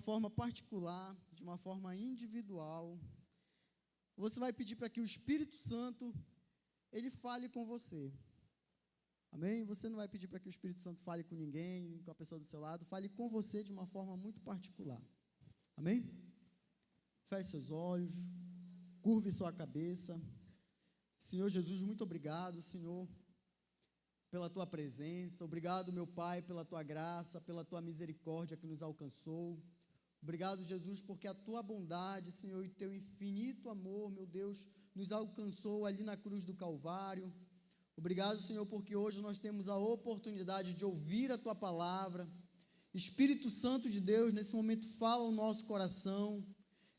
forma particular, de uma forma individual. Você vai pedir para que o Espírito Santo, ele fale com você. Amém? Você não vai pedir para que o Espírito Santo fale com ninguém, com a pessoa do seu lado, fale com você de uma forma muito particular. Amém? Feche seus olhos, curve sua cabeça. Senhor Jesus, muito obrigado, Senhor, pela Tua presença. Obrigado, meu Pai, pela Tua graça, pela Tua misericórdia que nos alcançou. Obrigado, Jesus, porque a Tua bondade, Senhor, e Teu infinito amor, meu Deus, nos alcançou ali na cruz do Calvário. Obrigado, Senhor, porque hoje nós temos a oportunidade de ouvir a Tua palavra. Espírito Santo de Deus, nesse momento, fala ao nosso coração.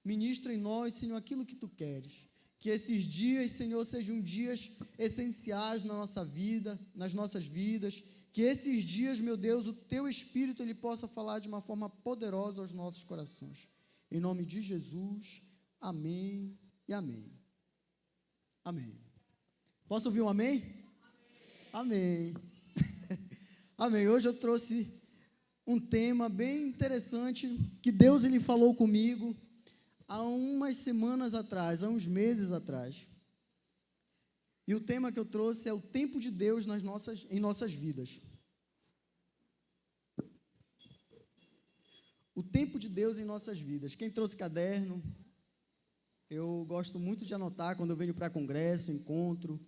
Ministra em nós, Senhor, aquilo que Tu queres. Que esses dias, Senhor, sejam dias essenciais na nossa vida, nas nossas vidas. Que esses dias, meu Deus, o Teu Espírito, ele possa falar de uma forma poderosa aos nossos corações. Em nome de Jesus, amém e amém. Amém. Posso ouvir um amém? Amém. Amém. Hoje eu trouxe um tema bem interessante que Deus ele falou comigo há umas semanas atrás, há uns meses atrás. E o tema que eu trouxe é o tempo de Deus em nossas vidas. O tempo de Deus em nossas vidas. Quem trouxe caderno, eu gosto muito de anotar quando eu venho para congresso, encontro.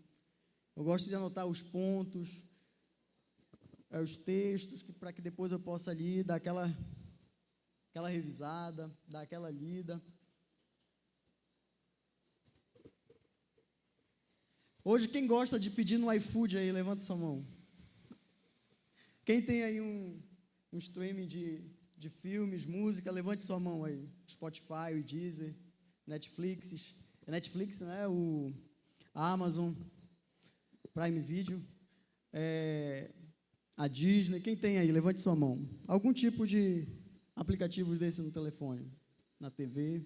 Eu gosto de anotar os pontos, os textos, para que depois eu possa ali dar aquela revisada, dar aquela lida. Hoje, quem gosta de pedir no iFood aí, levanta sua mão. Quem tem aí um streaming de filmes, música, levante sua mão aí. Spotify, o Deezer, Netflix, né? A Amazon, Prime Video, a Disney. Quem tem aí, levante sua mão. Algum tipo de aplicativos desse no telefone, na TV.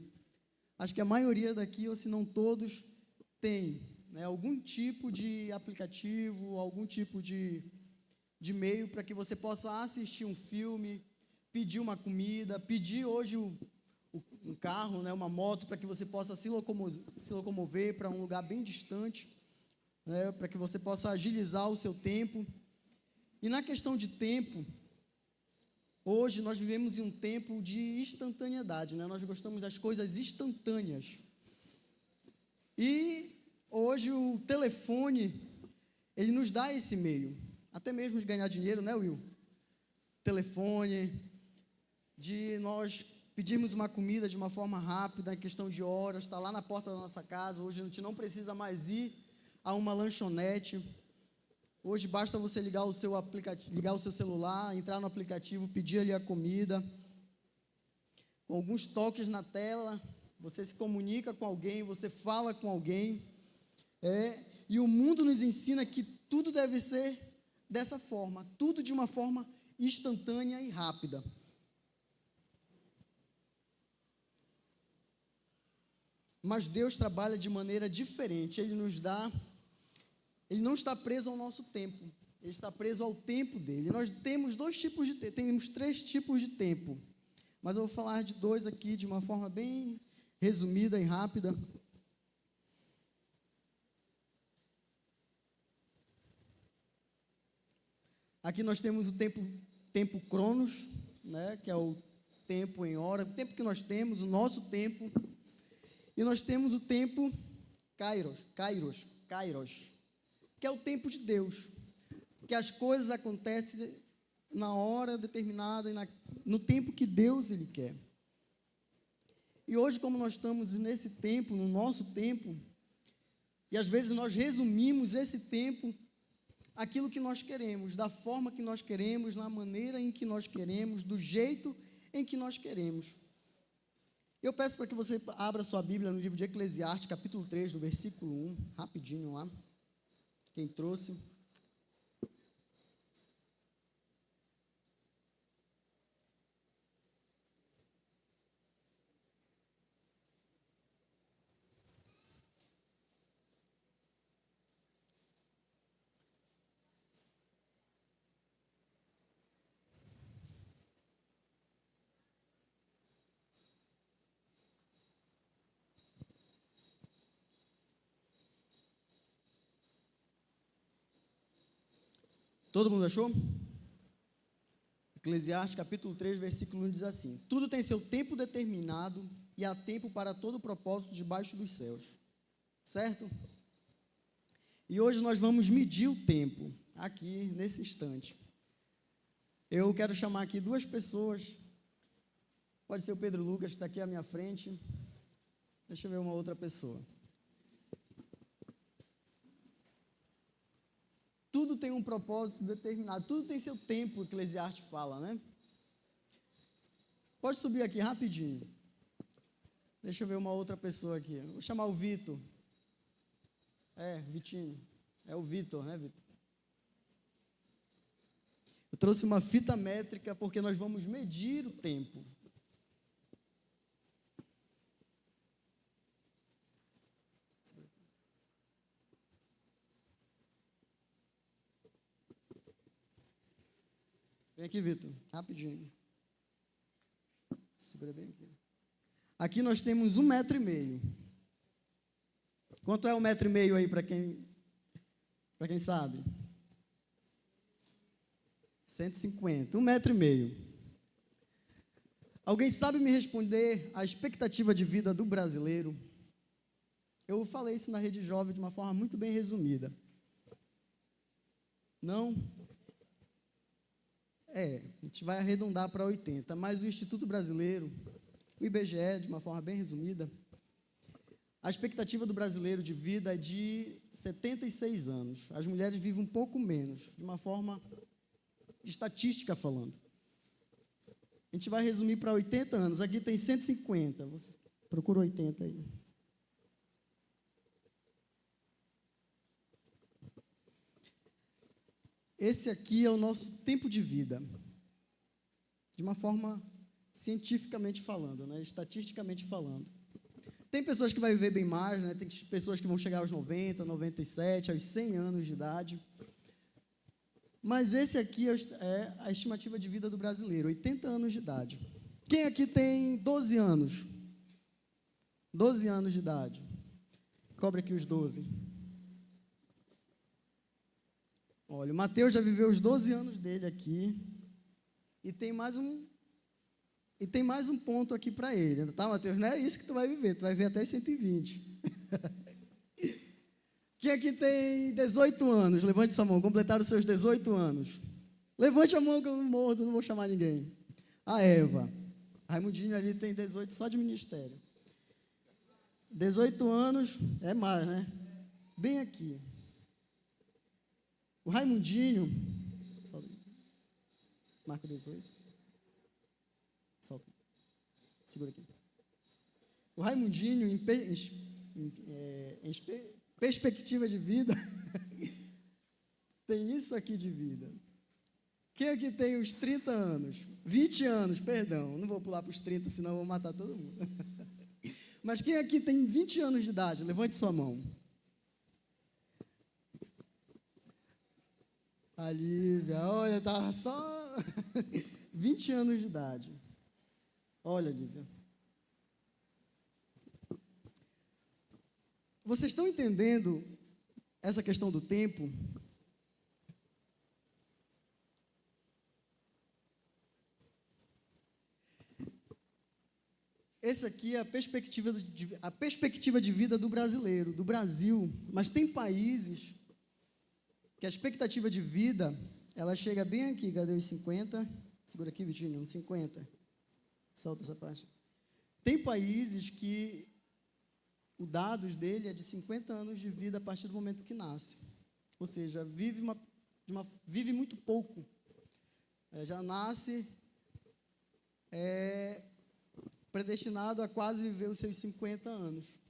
Acho que a maioria daqui, ou se não todos, tem, né, algum tipo de aplicativo, algum tipo de meio para que você possa assistir um filme, pedir uma comida, pedir hoje um carro, né, uma moto, para que você possa se locomover para um lugar bem distante, né, para que você possa agilizar o seu tempo. E na questão de tempo, hoje nós vivemos em um tempo de instantaneidade, né? Nós gostamos das coisas instantâneas. E hoje o telefone, ele nos dá esse meio, até mesmo de ganhar dinheiro, né, Will? Telefone, de nós pedirmos uma comida de uma forma rápida, em questão de horas, está lá na porta da nossa casa. Hoje a gente não precisa mais ir a uma lanchonete. Hoje basta você ligar o seu celular, entrar no aplicativo, pedir ali a comida. Com alguns toques na tela, você se comunica com alguém, você fala com alguém. E o mundo nos ensina que tudo deve ser dessa forma, tudo de uma forma instantânea e rápida. Mas Deus trabalha de maneira diferente. Ele não está preso ao nosso tempo, Ele está preso ao tempo dele. Nós temos temos 3 tipos de tempo, mas eu vou falar de 2 aqui de uma forma bem resumida e rápida. Aqui nós temos o tempo Cronos, né, que é o tempo em hora, o tempo que nós temos, o nosso tempo. E nós temos o tempo Kairos, que é o tempo de Deus, que as coisas acontecem na hora determinada, no tempo que Deus ele quer. E hoje, como nós estamos nesse tempo, no nosso tempo, e às vezes nós resumimos esse tempo aquilo que nós queremos, da forma que nós queremos, na maneira em que nós queremos, do jeito em que nós queremos. Eu peço para que você abra sua Bíblia no livro de Eclesiastes, capítulo 3, no versículo 1, rapidinho lá. Quem trouxe? Todo mundo achou? Eclesiastes capítulo 3, versículo 1 diz assim: tudo tem seu tempo determinado e há tempo para todo propósito debaixo dos céus. Certo? E hoje nós vamos medir o tempo, aqui, nesse instante. Eu quero chamar aqui duas pessoas. Pode ser o Pedro Lucas, que está aqui à minha frente. Deixa eu ver uma outra pessoa. Tudo tem um propósito determinado, tudo tem seu tempo, o Eclesiastes fala, né? Pode subir aqui rapidinho. Deixa eu ver uma outra pessoa aqui. Vou chamar o Vitor. Vitinho. É o Vitor, né, Vitor? Eu trouxe uma fita métrica porque nós vamos medir o tempo. Vem aqui, Vitor, rapidinho. Segura bem aqui. Aqui nós temos 1,5 metro. Quanto é 1,5 metro aí, para quem sabe? 150. 1,5 metro. Alguém sabe me responder a expectativa de vida do brasileiro? Eu falei isso na Rede Jovem de uma forma muito bem resumida. Não? A gente vai arredondar para 80, mas o Instituto Brasileiro, o IBGE, de uma forma bem resumida, a expectativa do brasileiro de vida é de 76 anos. As mulheres vivem um pouco menos, de uma forma estatística falando. A gente vai resumir para 80 anos. Aqui tem 150. Você procura 80 aí. Esse aqui é o nosso tempo de vida, de uma forma cientificamente falando, né? Estatisticamente falando. Tem pessoas que vão viver bem mais, né? Tem pessoas que vão chegar aos 90, 97, aos 100 anos de idade. Mas esse aqui é a estimativa de vida do brasileiro, 80 anos de idade. Quem aqui tem 12 anos? 12 anos de idade. Cobre aqui os 12. Olha, o Mateus já viveu os 12 anos dele aqui. E tem mais um ponto aqui para ele, tá, Mateus? Não é isso que tu vai viver até 120. Quem aqui tem 18 anos? Levante sua mão, completaram os seus 18 anos. Levante a mão que eu não mordo, não vou chamar ninguém. A Eva. Raimundinho ali tem 18 só de ministério. 18 anos, é mais, né? Bem aqui. O Raimundinho, marca 18. Solta. Segura aqui. O Raimundinho, em perspectiva de vida, tem isso aqui de vida. Quem aqui tem os 30 anos? 20 anos, perdão. Não vou pular para os 30, senão eu vou matar todo mundo. Mas quem aqui tem 20 anos de idade? Levante sua mão. A Lívia, olha, estava só 20 anos de idade. Olha, Lívia. Vocês estão entendendo essa questão do tempo? Essa aqui é a perspectiva de vida do brasileiro, do Brasil. Mas tem países que a expectativa de vida, ela chega bem aqui. Cadê os 50? Segura aqui, Vitinho, uns 50. Solta essa parte. Tem países que o dados dele é de 50 anos de vida a partir do momento que nasce. Ou seja, vive muito pouco. Já nasce predestinado a quase viver os seus 50 anos.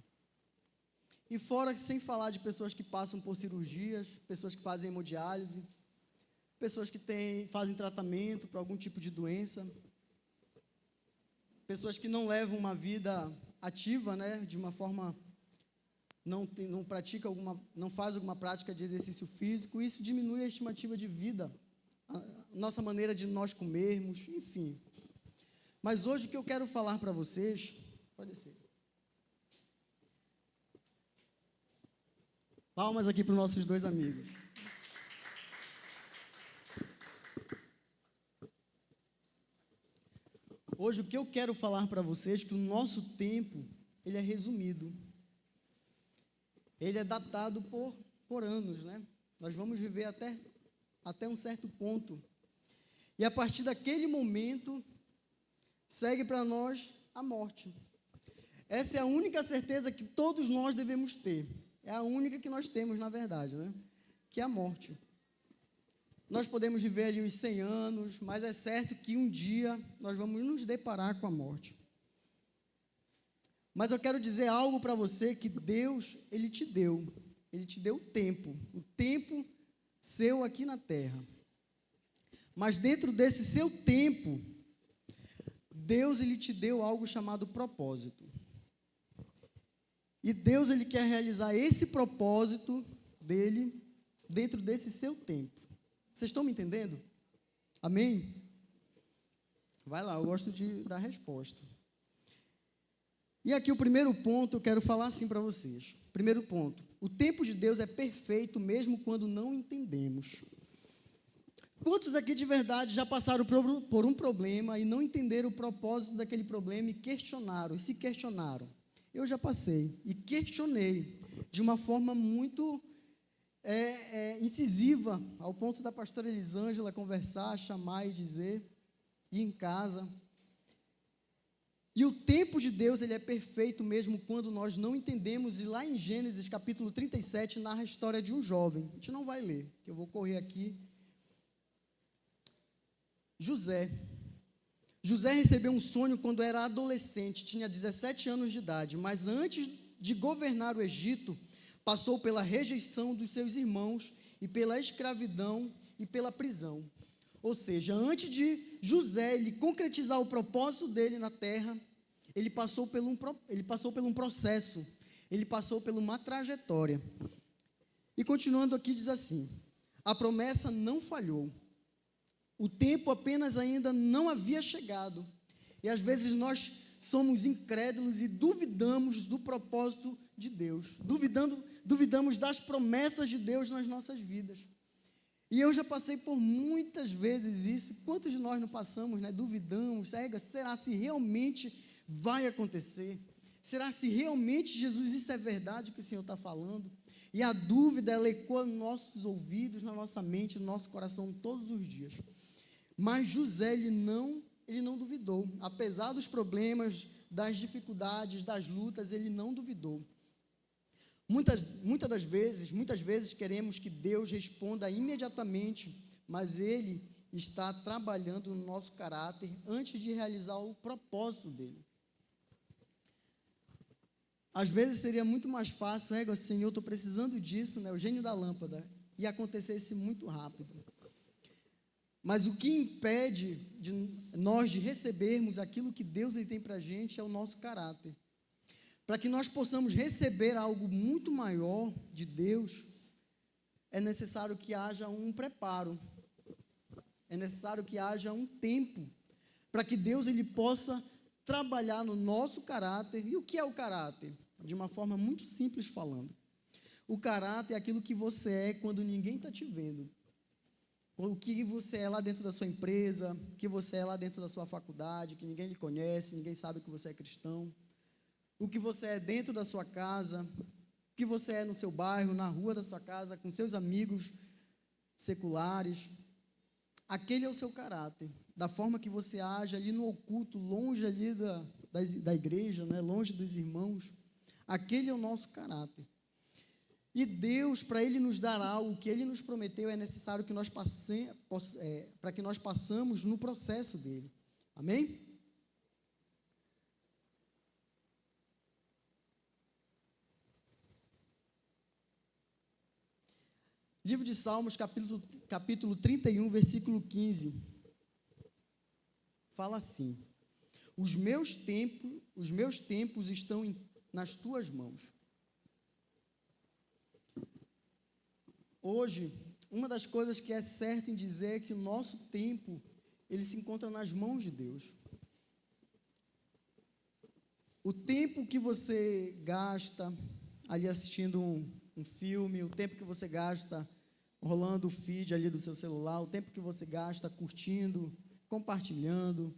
E fora, sem falar de pessoas que passam por cirurgias, pessoas que fazem hemodiálise, pessoas que fazem tratamento para algum tipo de doença, pessoas que não levam uma vida ativa, né, de uma forma, não faz alguma prática de exercício físico. Isso diminui a estimativa de vida, a nossa maneira de nós comermos, enfim. Mas hoje o que eu quero falar para vocês, pode ser. Palmas aqui para os nossos dois amigos. Hoje o que eu quero falar para vocês é que o nosso tempo, ele é resumido. Ele é datado por anos, né? Nós vamos viver até um certo ponto. E a partir daquele momento, segue para nós a morte. Essa é a única certeza que todos nós devemos ter. É a única que nós temos, na verdade, né? Que é a morte. Nós podemos viver ali os 100 anos, mas é certo que um dia nós vamos nos deparar com a morte. Mas eu quero dizer algo para você que Deus, Ele te deu o tempo seu aqui na terra. Mas dentro desse seu tempo, Deus, Ele te deu algo chamado propósito. E Deus, Ele quer realizar esse propósito dele dentro desse seu tempo. Vocês estão me entendendo? Amém? Vai lá, eu gosto de dar resposta. E aqui o primeiro ponto, eu quero falar assim para vocês. Primeiro ponto, o tempo de Deus é perfeito mesmo quando não entendemos. Quantos aqui de verdade já passaram por um problema e não entenderam o propósito daquele problema e se questionaram? Eu já passei e questionei de uma forma muito incisiva, ao ponto da pastora Elisângela conversar, chamar e dizer, ir em casa. E o tempo de Deus, ele é perfeito mesmo quando nós não entendemos. E lá em Gênesis, capítulo 37, narra a história de um jovem. A gente não vai ler, eu vou correr aqui. José recebeu um sonho quando era adolescente, tinha 17 anos de idade, mas antes de governar o Egito, passou pela rejeição dos seus irmãos e pela escravidão e pela prisão. Ou seja, antes de José ele concretizar o propósito dele na terra, ele passou por um processo, ele passou por uma trajetória. E continuando aqui diz assim: a promessa não falhou. O tempo apenas ainda não havia chegado. E às vezes nós somos incrédulos e duvidamos do propósito de Deus. Duvidamos das promessas de Deus nas nossas vidas. E eu já passei por muitas vezes isso. Quantos de nós não passamos, né? Duvidamos. Será se realmente vai acontecer? Será se realmente, Jesus, isso é verdade que o Senhor está falando? E a dúvida, ela ecoa nos nossos ouvidos, na nossa mente, no nosso coração todos os dias. Mas José, ele não duvidou. Apesar dos problemas, das dificuldades, das lutas, ele não duvidou. Muitas vezes queremos que Deus responda imediatamente, mas Ele está trabalhando no nosso caráter antes de realizar o propósito dele. Às vezes seria muito mais fácil, Senhor, estou precisando disso, né, o gênio da lâmpada, e acontecesse muito rápido. Mas o que impede de nós de recebermos aquilo que Deus ele tem para a gente é o nosso caráter. Para que nós possamos receber algo muito maior de Deus, é necessário que haja um preparo, é necessário que haja um tempo, para que Deus ele possa trabalhar no nosso caráter. E o que é o caráter? De uma forma muito simples falando. O caráter é aquilo que você é quando ninguém está te vendo. O que você é lá dentro da sua empresa, o que você é lá dentro da sua faculdade, que ninguém lhe conhece, ninguém sabe que você é cristão. O que você é dentro da sua casa, o que você é no seu bairro, na rua da sua casa, com seus amigos seculares. Aquele é o seu caráter, da forma que você age ali no oculto, longe ali da igreja, né, longe dos irmãos. Aquele é o nosso caráter. E Deus, para Ele nos dar algo que Ele nos prometeu, é necessário que nós para que nós passamos no processo dEle. Amém? Livro de Salmos, capítulo 31, versículo 15. Fala assim: os meus tempos estão nas tuas mãos. Hoje, uma das coisas que é certa em dizer é que o nosso tempo, ele se encontra nas mãos de Deus. O tempo que você gasta ali assistindo um filme, o tempo que você gasta rolando o feed ali do seu celular, o tempo que você gasta curtindo, compartilhando,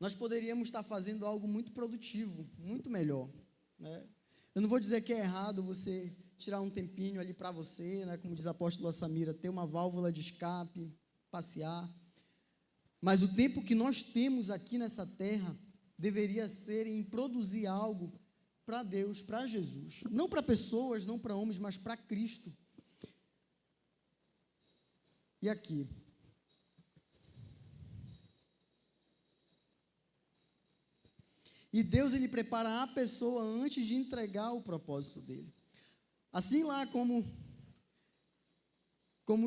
nós poderíamos estar fazendo algo muito produtivo, muito melhor, né? Eu não vou dizer que é errado você tirar um tempinho ali para você, né, como diz a apóstola Samira, ter uma válvula de escape, passear, mas o tempo que nós temos aqui nessa terra deveria ser em produzir algo para Deus, para Jesus, não para pessoas, não para homens, mas para Cristo. E aqui, e Deus, ele prepara a pessoa antes de entregar o propósito dele. Assim lá como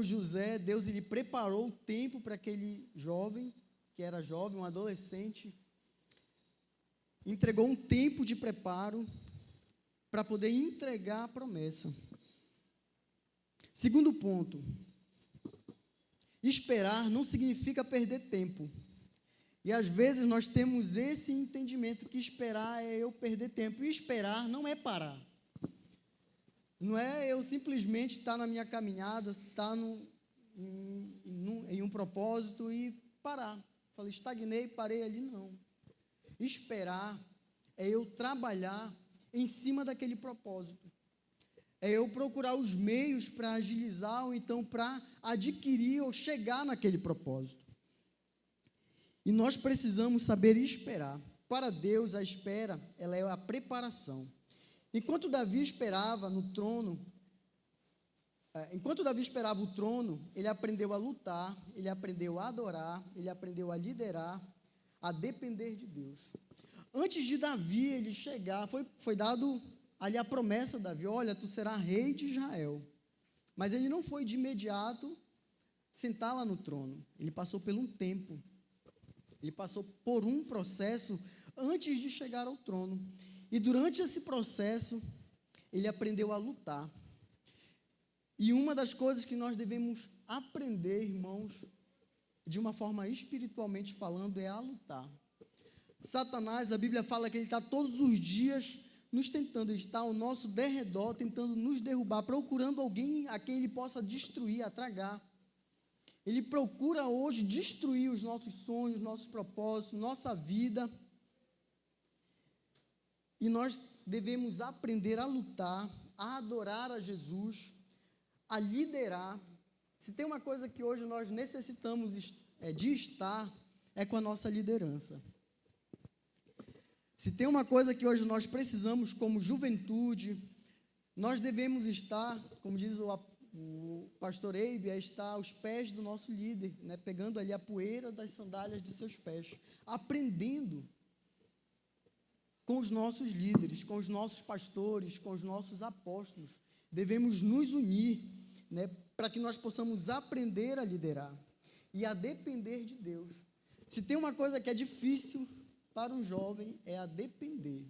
José, Deus, ele preparou o tempo para aquele jovem, que era jovem, um adolescente, entregou um tempo de preparo para poder entregar a promessa. Segundo ponto, esperar não significa perder tempo. E às vezes nós temos esse entendimento que esperar é eu perder tempo. E esperar não é parar. Não é eu simplesmente estar na minha caminhada, estar em um propósito e parar. Falei, estagnei, parei ali, não. Esperar é eu trabalhar em cima daquele propósito. É eu procurar os meios para agilizar ou então para adquirir ou chegar naquele propósito. E nós precisamos saber esperar. Para Deus, a espera, ela é a preparação. Enquanto Davi esperava o trono, ele aprendeu a lutar, ele aprendeu a adorar, ele aprendeu a liderar, a depender de Deus. Antes de Davi ele chegar, foi dado ali a promessa a Davi, olha, tu serás rei de Israel. Mas ele não foi de imediato sentar lá no trono, ele passou por um tempo. Ele passou por um processo antes de chegar ao trono. E durante esse processo, ele aprendeu a lutar. E uma das coisas que nós devemos aprender, irmãos, de uma forma espiritualmente falando, é a lutar. Satanás, a Bíblia fala que ele está todos os dias nos tentando, ele está ao nosso derredor, tentando nos derrubar, procurando alguém a quem ele possa destruir, atragar. Ele procura hoje destruir os nossos sonhos, nossos propósitos, nossa vida. E nós devemos aprender a lutar, a adorar a Jesus, a liderar. Se tem uma coisa que hoje nós necessitamos de estar, é com a nossa liderança. Se tem uma coisa que hoje nós precisamos como juventude, nós devemos estar, como diz o pastor Eibe, está aos pés do nosso líder, né, pegando ali a poeira das sandálias de seus pés, aprendendo com os nossos líderes, com os nossos pastores, com os nossos apóstolos. Devemos nos unir, né, para que nós possamos aprender a liderar e a depender de Deus. Se tem uma coisa que é difícil para um jovem, é a depender.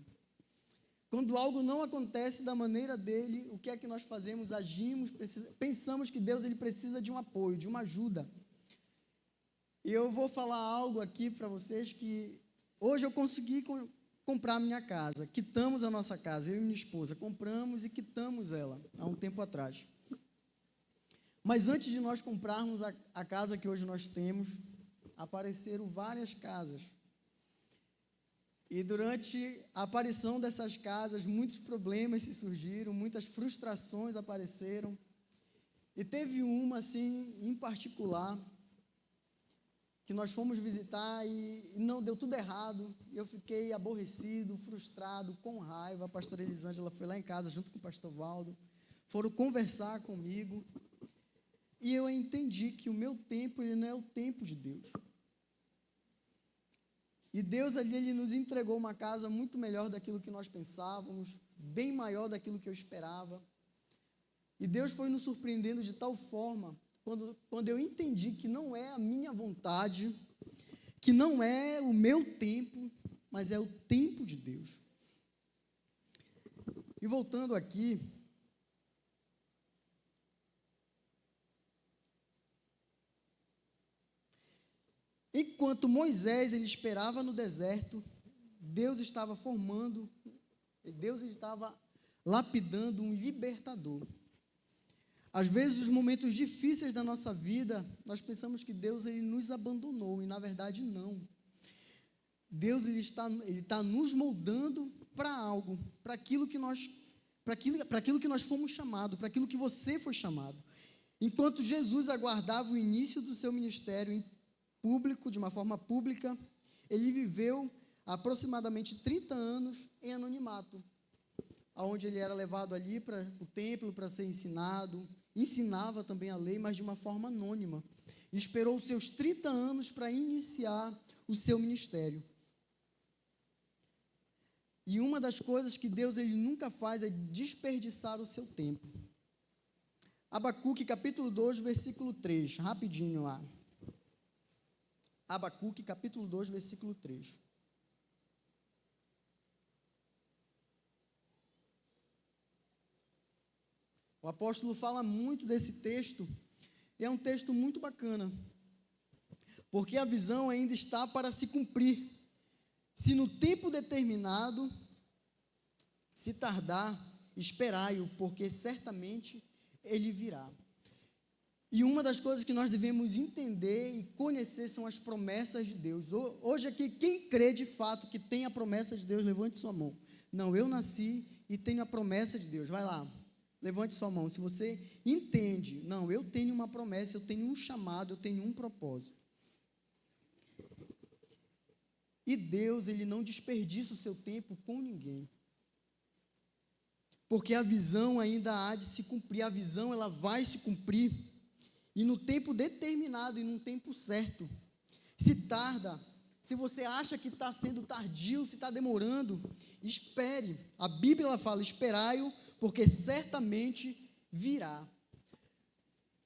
Quando algo não acontece da maneira dele, o que é que nós fazemos? Agimos, pensamos que Deus ele precisa de um apoio, de uma ajuda. E eu vou falar algo aqui para vocês que hoje eu consegui comprar minha casa, quitamos a nossa casa, eu e minha esposa, compramos e quitamos ela há um tempo atrás. Mas antes de nós comprarmos a casa que hoje nós temos, apareceram várias casas. E durante a aparição dessas casas, muitos problemas se surgiram, muitas frustrações apareceram. E teve uma, assim, em particular, que nós fomos visitar e não deu tudo errado. Eu fiquei aborrecido, frustrado, com raiva. A pastora Elisângela foi lá em casa, junto com o pastor Valdo. Foram conversar comigo. E eu entendi que o meu tempo, ele não é o tempo de Deus. E Deus ali, ele nos entregou uma casa muito melhor daquilo que nós pensávamos, bem maior daquilo que eu esperava. E Deus foi nos surpreendendo de tal forma, quando eu entendi que não é a minha vontade, que não é o meu tempo, mas é o tempo de Deus. E voltando aqui, enquanto Moisés ele esperava no deserto, Deus estava formando, Deus estava lapidando um libertador. Às vezes, os momentos difíceis da nossa vida, nós pensamos que Deus ele nos abandonou, e na verdade não. Deus ele está nos moldando para algo, para aquilo que nós fomos chamados, para aquilo que você foi chamado. Enquanto Jesus aguardava o início do seu ministério em público, de uma forma pública, ele viveu aproximadamente 30 anos em anonimato, onde ele era levado ali para o templo para ser ensinado, ensinava também a lei, mas de uma forma anônima. E esperou os seus 30 anos para iniciar o seu ministério. E uma das coisas que Deus ele nunca faz é desperdiçar o seu tempo. Abacuque, capítulo 2, versículo 3, rapidinho lá. Abacuque, capítulo 2, versículo 3. O apóstolo fala muito desse texto, e é um texto muito bacana, porque a visão ainda está para se cumprir. Se no tempo determinado, se tardar, esperai-o, porque certamente ele virá. E uma das coisas que nós devemos entender e conhecer são as promessas de Deus. Hoje aqui, quem crê de fato que tem a promessa de Deus, levante sua mão. Não, eu nasci e tenho a promessa de Deus. Vai lá, levante sua mão. Se você entende, não, eu tenho uma promessa, eu tenho um chamado, eu tenho um propósito. E Deus, ele não desperdiça o seu tempo com ninguém. Porque a visão ainda há de se cumprir, a visão ela vai se cumprir, e no tempo determinado, e num tempo certo. Se tarda, se você acha que está sendo tardio, se está demorando, espere. A Bíblia ela fala, esperai-o, porque certamente virá.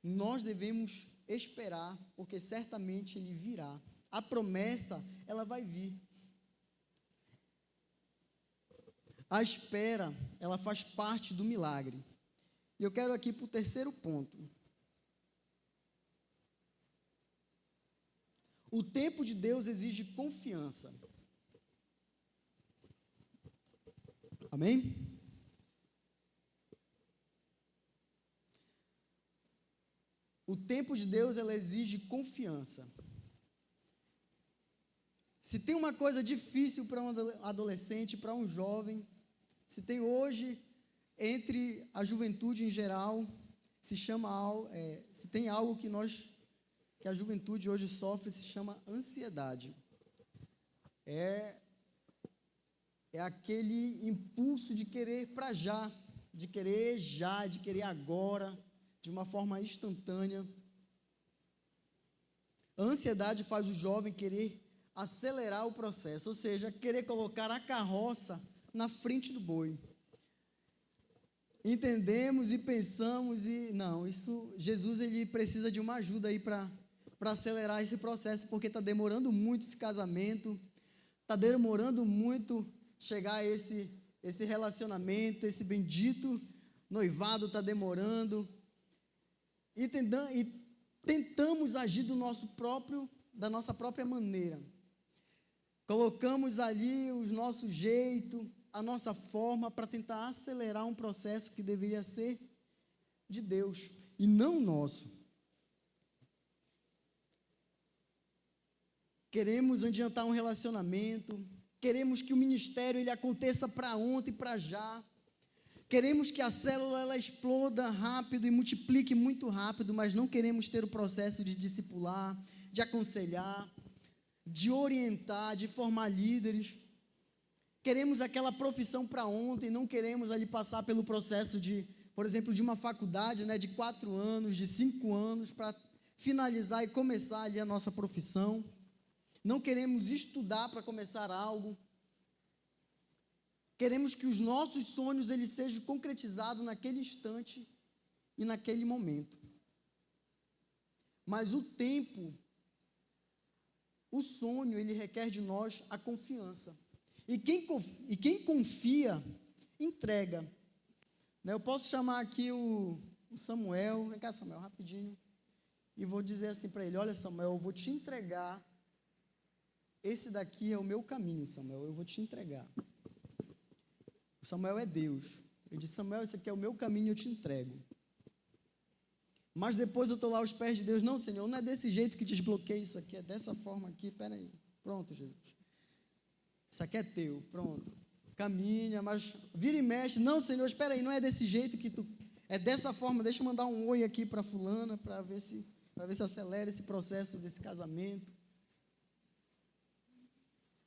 Nós devemos esperar, porque certamente ele virá. A promessa, ela vai vir. A espera, ela faz parte do milagre. E eu quero aqui para o terceiro ponto. O tempo de Deus exige confiança. Amém? O tempo de Deus, ela exige confiança. Se tem uma coisa difícil para um adolescente, para um jovem, se tem hoje, entre a juventude em geral, se tem algo que a juventude hoje sofre, se chama ansiedade. É aquele impulso de querer para já, de querer agora, de uma forma instantânea. A ansiedade faz o jovem querer acelerar o processo, ou seja, querer colocar a carroça na frente do boi. Entendemos e pensamos Jesus ele precisa de uma ajuda aí para acelerar esse processo, porque está demorando muito esse casamento, está demorando muito chegar a esse relacionamento, esse bendito noivado está demorando, e tentamos agir da nossa própria maneira. Colocamos ali o nosso jeito, a nossa forma para tentar acelerar um processo que deveria ser de Deus e não nosso. Queremos adiantar um relacionamento, queremos que o ministério ele aconteça para ontem, para já. Queremos que a célula ela exploda rápido e multiplique muito rápido, mas não queremos ter o processo de discipular, de aconselhar, de orientar, de formar líderes. Queremos aquela profissão para ontem, não queremos ali passar pelo processo por exemplo, de uma faculdade, de 4 anos, de 5 anos, para finalizar e começar ali a nossa profissão. Não queremos estudar para começar algo. Queremos que os nossos sonhos eles sejam concretizados naquele instante e naquele momento. Mas o sonho, ele requer de nós a confiança. E quem confia, entrega. Eu posso chamar aqui o Samuel. Vem cá, Samuel, rapidinho. E vou dizer assim para ele, olha, Samuel, eu vou te entregar. Esse daqui é o meu caminho, Samuel, eu vou te entregar. O Samuel é Deus. Eu disse, Samuel, esse aqui é o meu caminho, eu te entrego. Mas depois eu estou lá aos pés de Deus. Não, Senhor, não é desse jeito que desbloqueia isso aqui, é dessa forma aqui. Espera aí. Pronto, Jesus. isso aqui é teu, pronto. Caminha, mas vira e mexe. Não, Senhor, espera aí, não é desse jeito que tu... É dessa forma, deixa eu mandar um oi aqui para fulana, para ver se acelera esse processo desse casamento.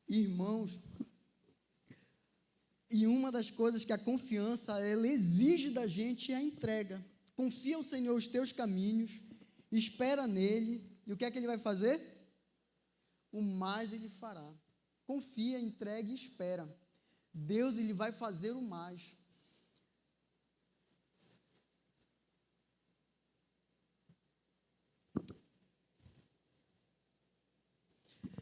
Irmãos, e uma das coisas que a confiança, ela exige da gente é a entrega. Confia ao Senhor os teus caminhos, espera nele, e o que é que ele vai fazer? O mais ele fará. Confia, entrega e espera. Deus, ele vai fazer o mais.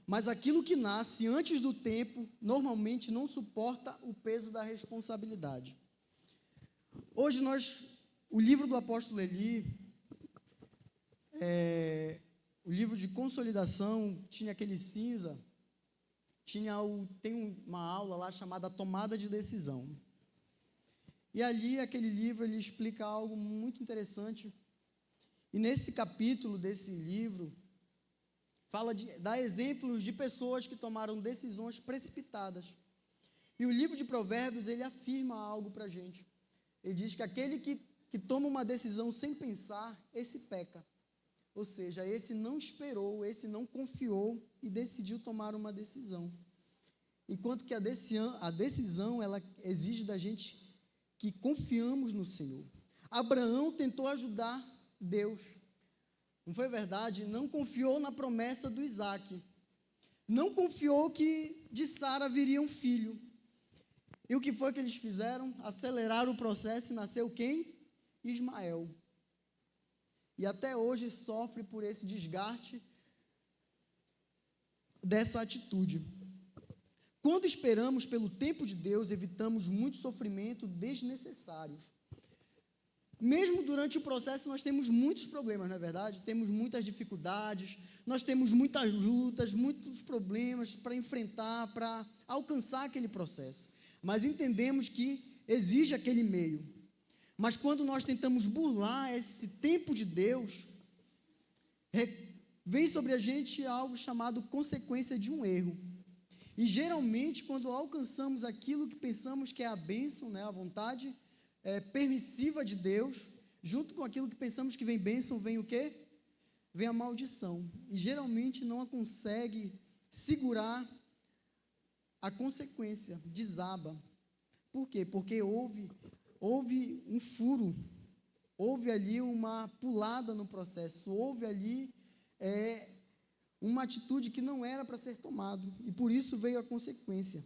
Mas aquilo que nasce antes do tempo, normalmente não suporta o peso da responsabilidade. Hoje o livro do apóstolo Eli, o livro de consolidação, tinha aquele cinza, tem uma aula lá chamada Tomada de Decisão. E ali, aquele livro, ele explica algo muito interessante. E nesse capítulo desse livro, dá exemplos de pessoas que tomaram decisões precipitadas. E o livro de Provérbios, ele afirma algo para a gente. Ele diz que aquele que toma uma decisão sem pensar, esse peca. Ou seja, esse não esperou, esse não confiou e decidiu tomar uma decisão. Enquanto que a decisão, ela exige da gente que confiamos no Senhor. Abraão tentou ajudar Deus. Não foi verdade? Não confiou na promessa do Isaac. Não confiou que de Sara viria um filho. E o que foi que eles fizeram? Aceleraram o processo e nasceu quem? Ismael. E até hoje sofre por esse desgaste dessa atitude. Quando esperamos pelo tempo de Deus, evitamos muito sofrimento desnecessários. Mesmo durante o processo, nós temos muitos problemas, não é verdade? Temos muitas dificuldades, nós temos muitas lutas, muitos problemas para enfrentar, para alcançar aquele processo. Mas entendemos que exige aquele meio. Mas quando nós tentamos burlar esse tempo de Deus, vem sobre a gente algo chamado consequência de um erro. E geralmente, quando alcançamos aquilo que pensamos que é a bênção, né, a vontade permissiva de Deus, junto com aquilo que pensamos que vem bênção, vem o quê? Vem a maldição. E geralmente não consegue segurar a consequência, desaba. Por quê? Porque houve um furo, houve ali uma pulada no processo, houve ali uma atitude que não era para ser tomada, e por isso veio a consequência.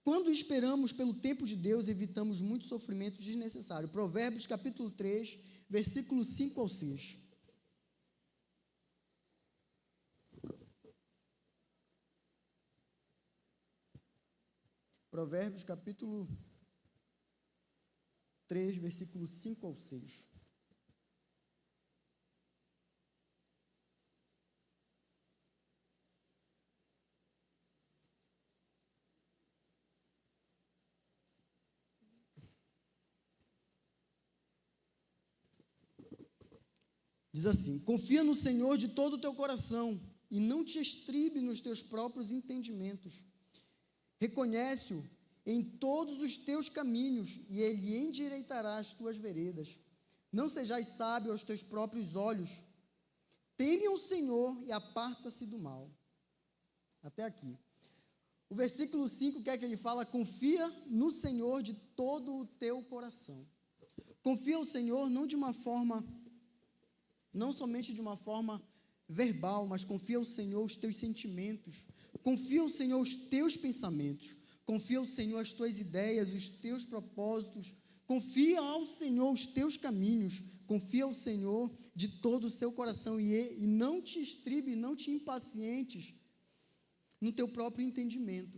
Quando esperamos pelo tempo de Deus, evitamos muito sofrimento desnecessário. Provérbios capítulo 3, versículos 5 ao 6. Provérbios capítulo 3, versículos 5 ao 6. Diz assim: confia no Senhor de todo o teu coração e não te estribe nos teus próprios entendimentos. Reconhece-o em todos os teus caminhos e ele endireitará as tuas veredas. Não sejais sábio aos teus próprios olhos. Teme ao Senhor e aparta-se do mal. Até aqui. O versículo 5, o que é que ele fala? Confia no Senhor de todo o teu coração. Confia ao Senhor não somente de uma forma verbal, mas confia ao Senhor os teus sentimentos, confia ao Senhor os teus pensamentos, confia ao Senhor as tuas ideias, os teus propósitos, confia ao Senhor os teus caminhos, confia ao Senhor de todo o seu coração e não te estribe, não te impacientes no teu próprio entendimento.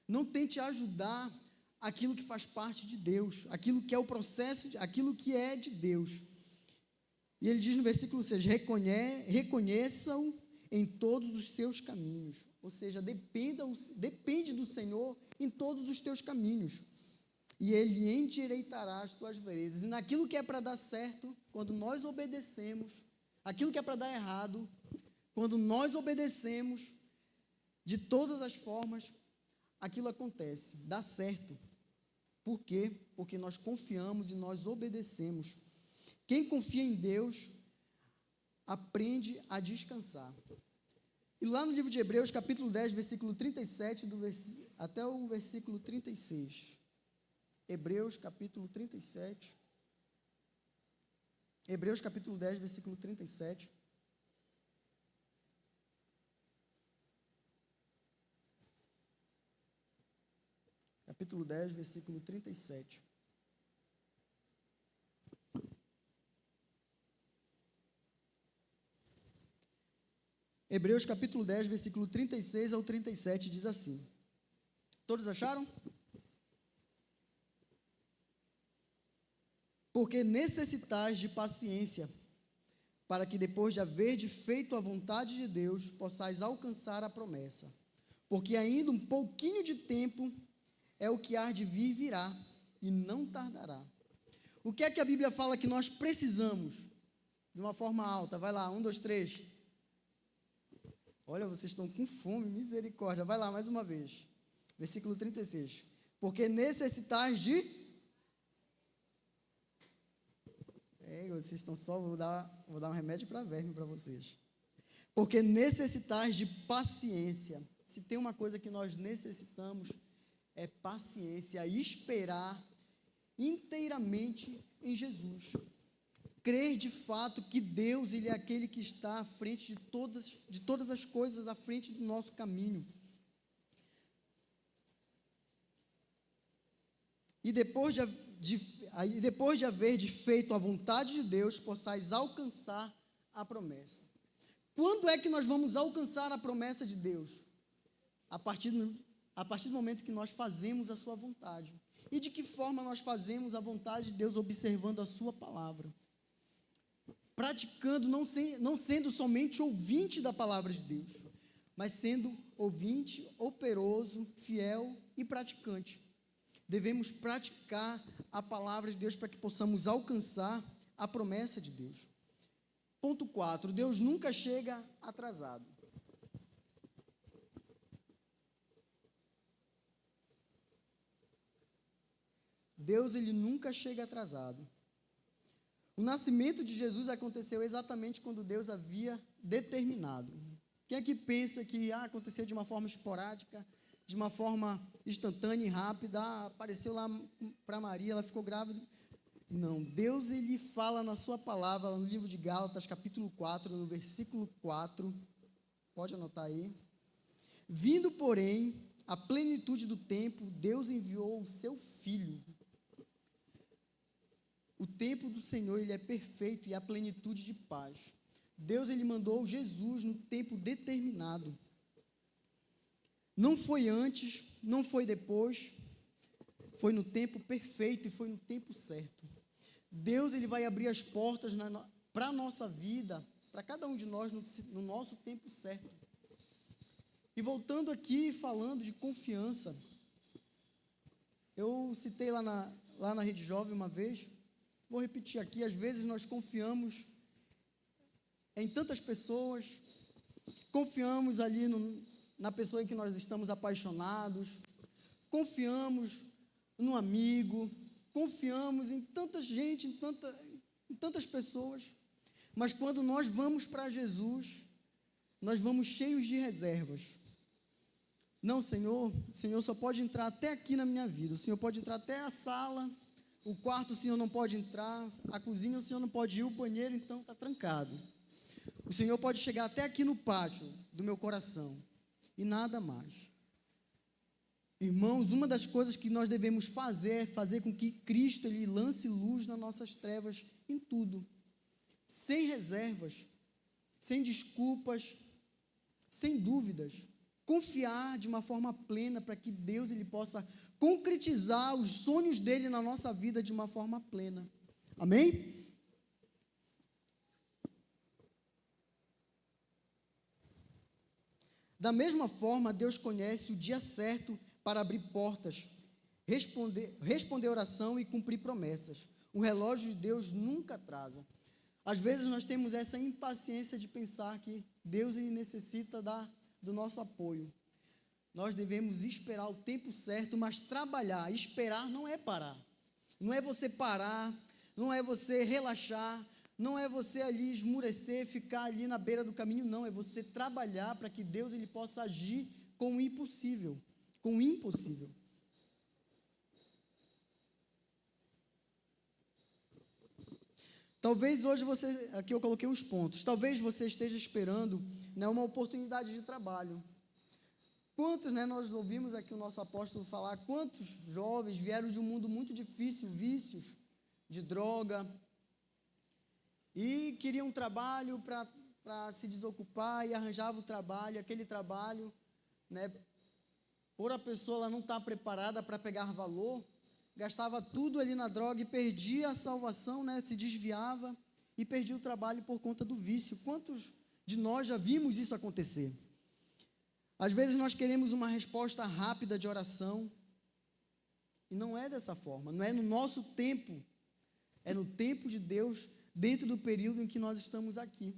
Não tente ajudar aquilo que faz parte de Deus, aquilo que é o processo, aquilo que é de Deus. E ele diz no versículo 6, reconheçam em todos os seus caminhos. Ou seja, depende do Senhor em todos os teus caminhos. E ele endireitará as tuas veredas. E naquilo que é para dar certo, quando nós obedecemos, aquilo que é para dar errado, quando nós obedecemos de todas as formas, aquilo acontece, dá certo. Por quê? Porque nós confiamos e nós obedecemos. Quem confia em Deus aprende a descansar. E lá no livro de Hebreus, capítulo 10, versículo 37, até o versículo 36. Hebreus, capítulo 37. Hebreus, capítulo 10, versículo 37. Capítulo 10, versículo 37. Hebreus capítulo 10, versículo 36 ao 37 diz assim. Todos acharam? Porque necessitais de paciência, para que depois de haverdes feito a vontade de Deus, possais alcançar a promessa. Porque ainda um pouquinho de tempo é o que há de vir virá, e não tardará. O que é que a Bíblia fala que nós precisamos? De uma forma alta, vai lá, 1, 2, 3. Olha, vocês estão com fome, misericórdia. Vai lá, mais uma vez. Versículo 36. Porque necessitais de... vocês estão só... Vou dar um remédio para verme para vocês. Porque necessitais de paciência. Se tem uma coisa que nós necessitamos, é paciência, esperar inteiramente em Jesus. Crer de fato que Deus, Ele é aquele que está à frente de todas as coisas, à frente do nosso caminho. E depois de haver feito a vontade de Deus, possais alcançar a promessa. Quando é que nós vamos alcançar a promessa de Deus? A partir do momento que nós fazemos a sua vontade. E de que forma nós fazemos a vontade de Deus? Observando a sua palavra. Praticando, não sendo somente ouvinte da palavra de Deus, mas sendo ouvinte, operoso, fiel e praticante. Devemos praticar a palavra de Deus para que possamos alcançar a promessa de Deus. Ponto 4, Deus nunca chega atrasado. Deus, Ele nunca chega atrasado. O nascimento de Jesus aconteceu exatamente quando Deus havia determinado. Quem é que pensa que aconteceu de uma forma esporádica, de uma forma instantânea e rápida, apareceu lá para Maria, ela ficou grávida? Não, Deus, Ele fala na sua palavra, no livro de Gálatas, capítulo 4, no versículo 4, pode anotar aí. Vindo, porém, a plenitude do tempo, Deus enviou o seu Filho. O tempo do Senhor, Ele é perfeito e a plenitude de paz. Deus, Ele mandou Jesus no tempo determinado. Não foi antes, não foi depois, foi no tempo perfeito e foi no tempo certo. Deus, Ele vai abrir as portas para a nossa vida, para cada um de nós no nosso tempo certo. E voltando aqui, falando de confiança, eu citei lá na Rede Jovem uma vez, vou repetir aqui, às vezes nós confiamos em tantas pessoas, confiamos ali na pessoa em que nós estamos apaixonados, confiamos no amigo, confiamos em tanta gente, em tantas pessoas, mas quando nós vamos para Jesus, nós vamos cheios de reservas. Não, Senhor, o Senhor só pode entrar até aqui na minha vida, o Senhor pode entrar até a sala, o quarto o Senhor não pode entrar, a cozinha o Senhor não pode ir, o banheiro então está trancado. O Senhor pode chegar até aqui no pátio do meu coração e nada mais. Irmãos, uma das coisas que nós devemos fazer é fazer com que Cristo, Ele lance luz nas nossas trevas em tudo, sem reservas, sem desculpas, sem dúvidas. Confiar de uma forma plena para que Deus, Ele possa concretizar os sonhos dEle na nossa vida de uma forma plena. Amém? Da mesma forma, Deus conhece o dia certo para abrir portas, responder oração e cumprir promessas. O relógio de Deus nunca atrasa. Às vezes nós temos essa impaciência de pensar que Deus, Ele necessita do nosso apoio. nós devemos esperar o tempo certo, mas trabalhar. Esperar não é parar. Não é você parar, não é você relaxar, não é você ali esmurecer, ficar ali na beira do caminho, não. É você trabalhar para que Deus ele possa agir com o impossível. Com o impossível. Talvez hoje você, aqui eu coloquei uns pontos, talvez você esteja esperando, né, uma oportunidade de trabalho. Quantos, né, nós ouvimos aqui o nosso apóstolo falar, quantos jovens vieram de um mundo muito difícil, vícios, de droga, e queriam um trabalho para se desocupar e arranjava o trabalho, aquele trabalho, né, por a pessoa ela não estar preparada para pegar valor, gastava tudo ali na droga e perdia a salvação, né, se desviava e perdia o trabalho por conta do vício. Quantos de nós já vimos isso acontecer? Às vezes nós queremos uma resposta rápida de oração, e não é dessa forma, não é no nosso tempo, é no tempo de Deus, dentro do período em que nós estamos aqui.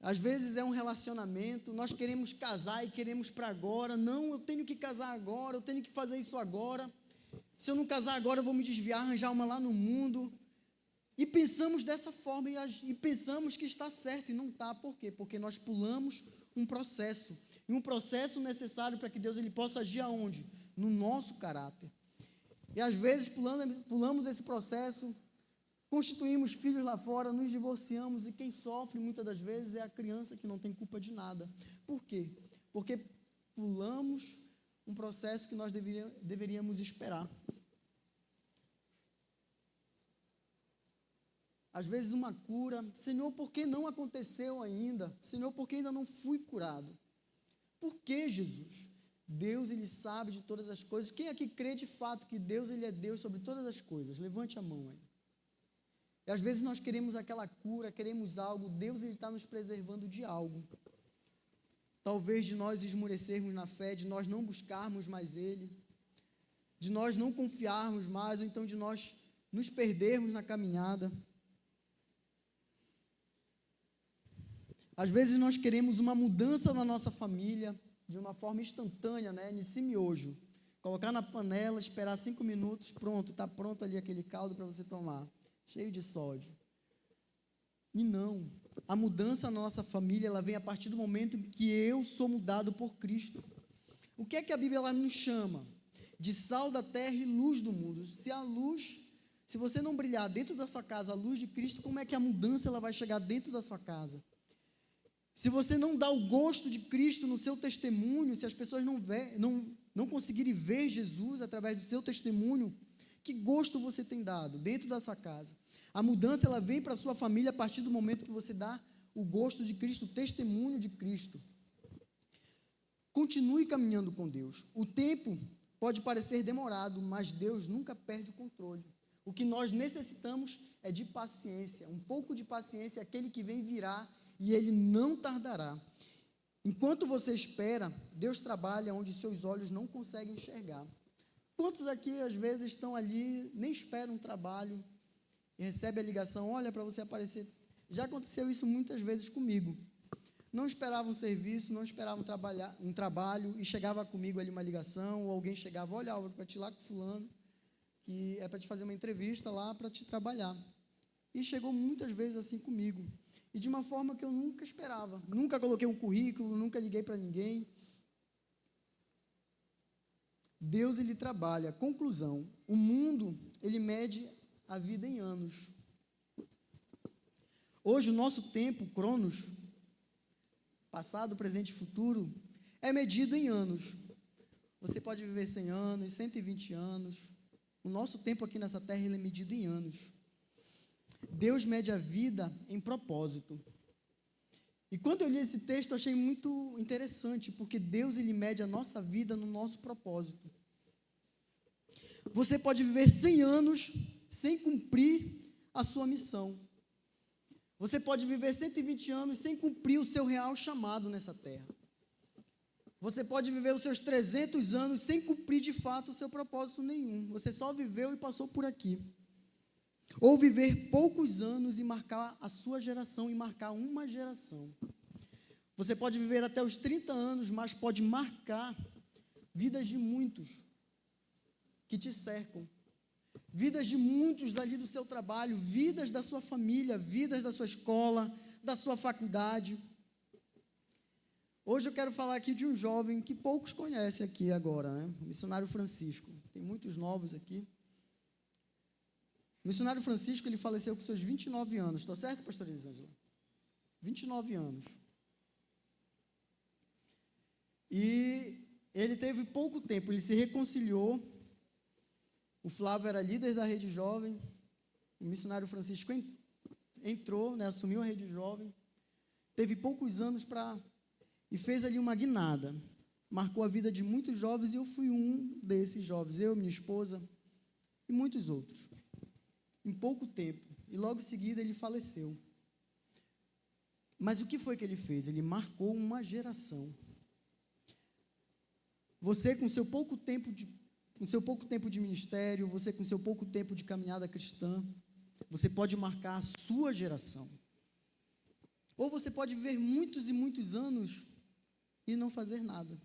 Às vezes é um relacionamento, nós queremos casar e queremos para agora, não, eu tenho que casar agora, eu tenho que fazer isso agora, se eu não casar agora eu vou me desviar, arranjar uma lá no mundo, e pensamos dessa forma, e pensamos que está certo, e não está. Por quê? Porque nós pulamos um processo, e um processo necessário para que Deus ele possa agir aonde? No nosso caráter. E às vezes pulamos esse processo, constituímos filhos lá fora, nos divorciamos, e quem sofre muitas das vezes é a criança que não tem culpa de nada. Por quê? Porque pulamos um processo que nós deveríamos esperar. Às vezes uma cura, Senhor, por que não aconteceu ainda? Senhor, por que ainda não fui curado? Por que, Jesus? Deus, ele sabe de todas as coisas. Quem aqui crê de fato que Deus, ele é Deus sobre todas as coisas? Levante a mão aí. E às vezes nós queremos aquela cura, queremos algo, Deus ele está nos preservando de algo. Talvez de nós esmorecermos na fé, de nós não buscarmos mais Ele, de nós não confiarmos mais, ou então de nós nos perdermos na caminhada. Às vezes nós queremos uma mudança na nossa família, de uma forma instantânea, né, nesse miojo. Colocar na panela, esperar 5 minutos, pronto, está pronto ali aquele caldo para você tomar, cheio de sódio. E não, a mudança na nossa família, ela vem a partir do momento em que eu sou mudado por Cristo. O que é que a Bíblia ela nos chama? De sal da terra e luz do mundo. Se você não brilhar dentro da sua casa a luz de Cristo, como é que a mudança ela vai chegar dentro da sua casa? Se você não dá o gosto de Cristo no seu testemunho, se as pessoas não conseguirem ver Jesus através do seu testemunho, que gosto você tem dado dentro da sua casa? A mudança ela vem para a sua família a partir do momento que você dá o gosto de Cristo, o testemunho de Cristo. Continue caminhando com Deus. O tempo pode parecer demorado, mas Deus nunca perde o controle. O que nós necessitamos é de paciência, um pouco de paciência, aquele que vem virá e ele não tardará. Enquanto você espera, Deus trabalha onde seus olhos não conseguem enxergar. Quantos aqui, às vezes, estão ali, nem esperam um trabalho, e recebem a ligação, olha, para você aparecer. Já aconteceu isso muitas vezes comigo. Não esperava um serviço, não esperava um trabalho, e chegava comigo ali uma ligação, ou alguém chegava, olha, Álvaro, para te ir lá com fulano, que é para te fazer uma entrevista lá, para te trabalhar. E chegou muitas vezes assim comigo. E de uma forma que eu nunca esperava. Nunca coloquei um currículo, nunca liguei para ninguém. Deus, ele trabalha. Conclusão, o mundo, ele mede a vida em anos. Hoje, o nosso tempo, Cronos, passado, presente e futuro, é medido em anos. Você pode viver 100 anos, 120 anos. O nosso tempo aqui nessa terra, ele é medido em anos. Deus mede a vida em propósito. E quando eu li esse texto, eu achei muito interessante, porque Deus, ele mede a nossa vida no nosso propósito. Você pode viver 100 anos sem cumprir a sua missão. Você pode viver 120 anos sem cumprir o seu real chamado nessa terra. Você pode viver os seus 300 anos sem cumprir de fato o seu propósito nenhum. Você só viveu e passou por aqui. Ou viver poucos anos e marcar a sua geração e marcar uma geração. Você pode viver até os 30 anos, mas pode marcar vidas de muitos que te cercam. Vidas de muitos dali do seu trabalho, vidas da sua família, vidas da sua escola, da sua faculdade. Hoje eu quero falar aqui de um jovem que poucos conhecem aqui agora, né? O missionário Francisco. Tem muitos novos aqui. O missionário Francisco, ele faleceu com seus 29 anos. Estou certo, pastor Elisângela? 29 anos. E ele teve pouco tempo, ele se reconciliou. O Flávio era líder da Rede Jovem. O missionário Francisco entrou, né, assumiu a Rede Jovem. Teve poucos anos e fez ali uma guinada. Marcou a vida de muitos jovens e eu fui um desses jovens. Eu, minha esposa e muitos outros. Em pouco tempo. E logo em seguida ele faleceu. Mas o que foi que ele fez? Ele marcou uma geração. Você com seu pouco tempo de ministério, você com seu pouco tempo de caminhada cristã, você pode marcar a sua geração. Ou você pode viver muitos e muitos anos e não fazer nada.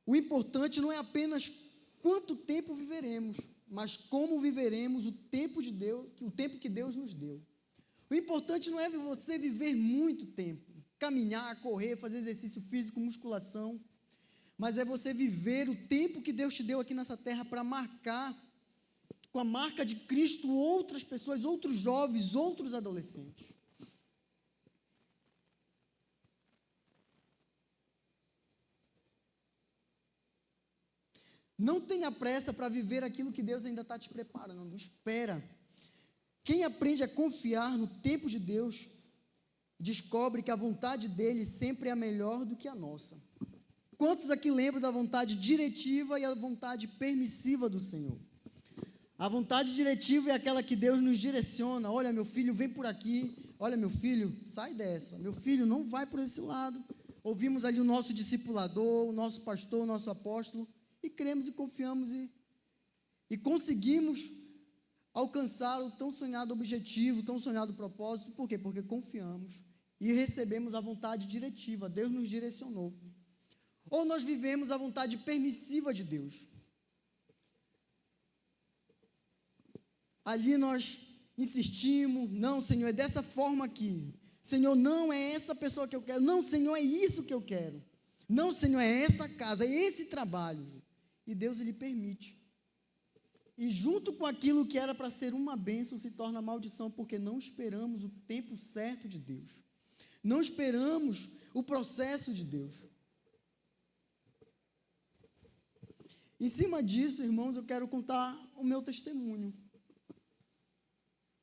O importante não é apenas quanto tempo viveremos, mas como viveremos o tempo de Deus, o tempo que Deus nos deu. O importante não é você viver muito tempo, caminhar, correr, fazer exercício físico, musculação, mas é você viver o tempo que Deus te deu aqui nessa terra para marcar, com a marca de Cristo, outras pessoas, outros jovens, outros adolescentes. Não tenha pressa para viver aquilo que Deus ainda está te preparando. Espera. Quem aprende a confiar no tempo de Deus, descobre que a vontade dele sempre é melhor do que a nossa. Quantos aqui lembram da vontade diretiva e a vontade permissiva do Senhor? A vontade diretiva é aquela que Deus nos direciona. Olha, meu filho, vem por aqui. Olha, meu filho, sai dessa. Meu filho, não vai por esse lado. Ouvimos ali o nosso discipulador, o nosso pastor, o nosso apóstolo, e cremos e confiamos e conseguimos alcançar o tão sonhado objetivo, o tão sonhado propósito. Por quê? Porque confiamos e recebemos a vontade diretiva. Deus nos direcionou. Ou nós vivemos a vontade permissiva de Deus. Ali nós insistimos, não, Senhor, é dessa forma aqui. Senhor, não é essa pessoa que eu quero. Não, Senhor, é isso que eu quero. Não, Senhor, é essa casa, é esse trabalho. E Deus, Ele permite. E junto com aquilo que era para ser uma bênção, se torna maldição, porque não esperamos o tempo certo de Deus. Não esperamos o processo de Deus. Em cima disso, irmãos, eu quero contar o meu testemunho.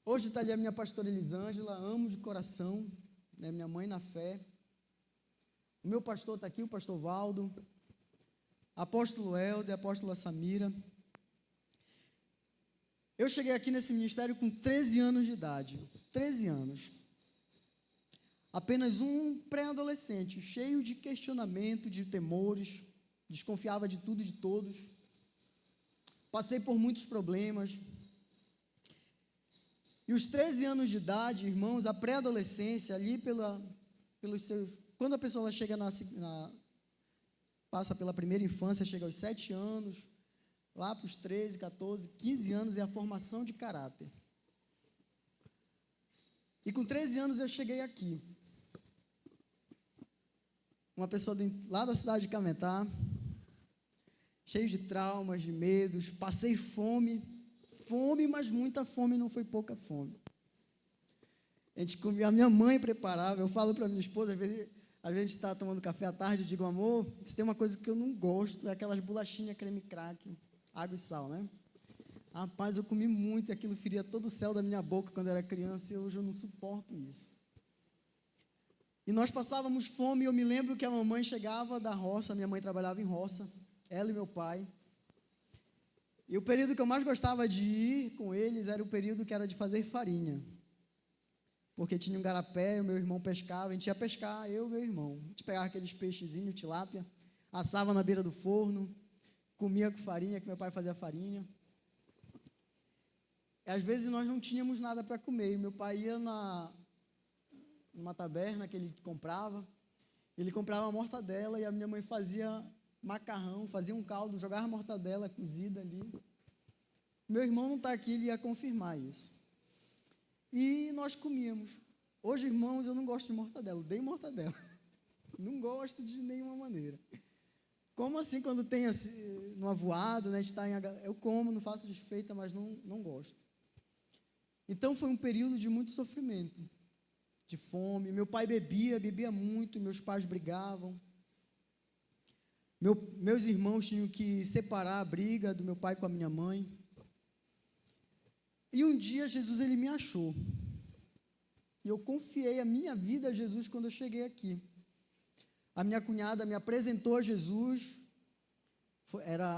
Hoje está ali a minha pastora Elisângela, amo de coração, né, minha mãe na fé. O meu pastor está aqui, o pastor Valdo, apóstolo Helder, apóstola Samira. Eu cheguei aqui nesse ministério com 13 anos de idade, 13 anos. Apenas um pré-adolescente, cheio de questionamento, de temores, desconfiava de tudo e de todos. Passei por muitos problemas. E os 13 anos de idade, irmãos, a pré-adolescência, ali pelos seus... Quando a pessoa chega passa pela primeira infância, chega aos 7 anos, lá para os 13, 14, 15 anos é a formação de caráter. E com 13 anos eu cheguei aqui. Uma pessoa lá da cidade de Cametá, cheio de traumas, de medos, passei fome, mas muita fome, não foi pouca fome. A gente comia, a minha mãe preparava, eu falo para minha esposa, às vezes a gente está tomando café à tarde, eu digo, amor, se tem uma coisa que eu não gosto, é aquelas bolachinhas creme crack, água e sal, né? Rapaz, eu comi muito e aquilo feria todo o céu da minha boca quando eu era criança e hoje eu não suporto isso. E nós passávamos fome e eu me lembro que a mamãe chegava da roça, minha mãe trabalhava em roça, ela e meu pai. E o período que eu mais gostava de ir com eles era o período que era de fazer farinha. Porque tinha um garapé, o meu irmão pescava, a gente ia pescar, eu e meu irmão. A gente pegava aqueles peixezinhos, tilápia, assava na beira do forno, comia com farinha, que meu pai fazia farinha. E às vezes nós não tínhamos nada para comer, e meu pai ia numa taberna que ele comprava. Ele comprava mortadela e a minha mãe fazia macarrão, fazia um caldo, jogava mortadela cozida ali. Meu irmão não está aqui, ele ia confirmar isso. E nós comíamos. Hoje, irmãos, eu não gosto de mortadela, odeio mortadela. Não gosto de nenhuma maneira. Como assim quando tem assim, no avoado, né, eu como, não faço desfeita, mas não gosto. Então foi um período de muito sofrimento, de fome. Meu pai bebia muito, meus pais brigavam. Meus irmãos tinham que separar a briga do meu pai com a minha mãe. E um dia Jesus ele me achou. E eu confiei a minha vida a Jesus quando eu cheguei aqui. A minha cunhada me apresentou a Jesus.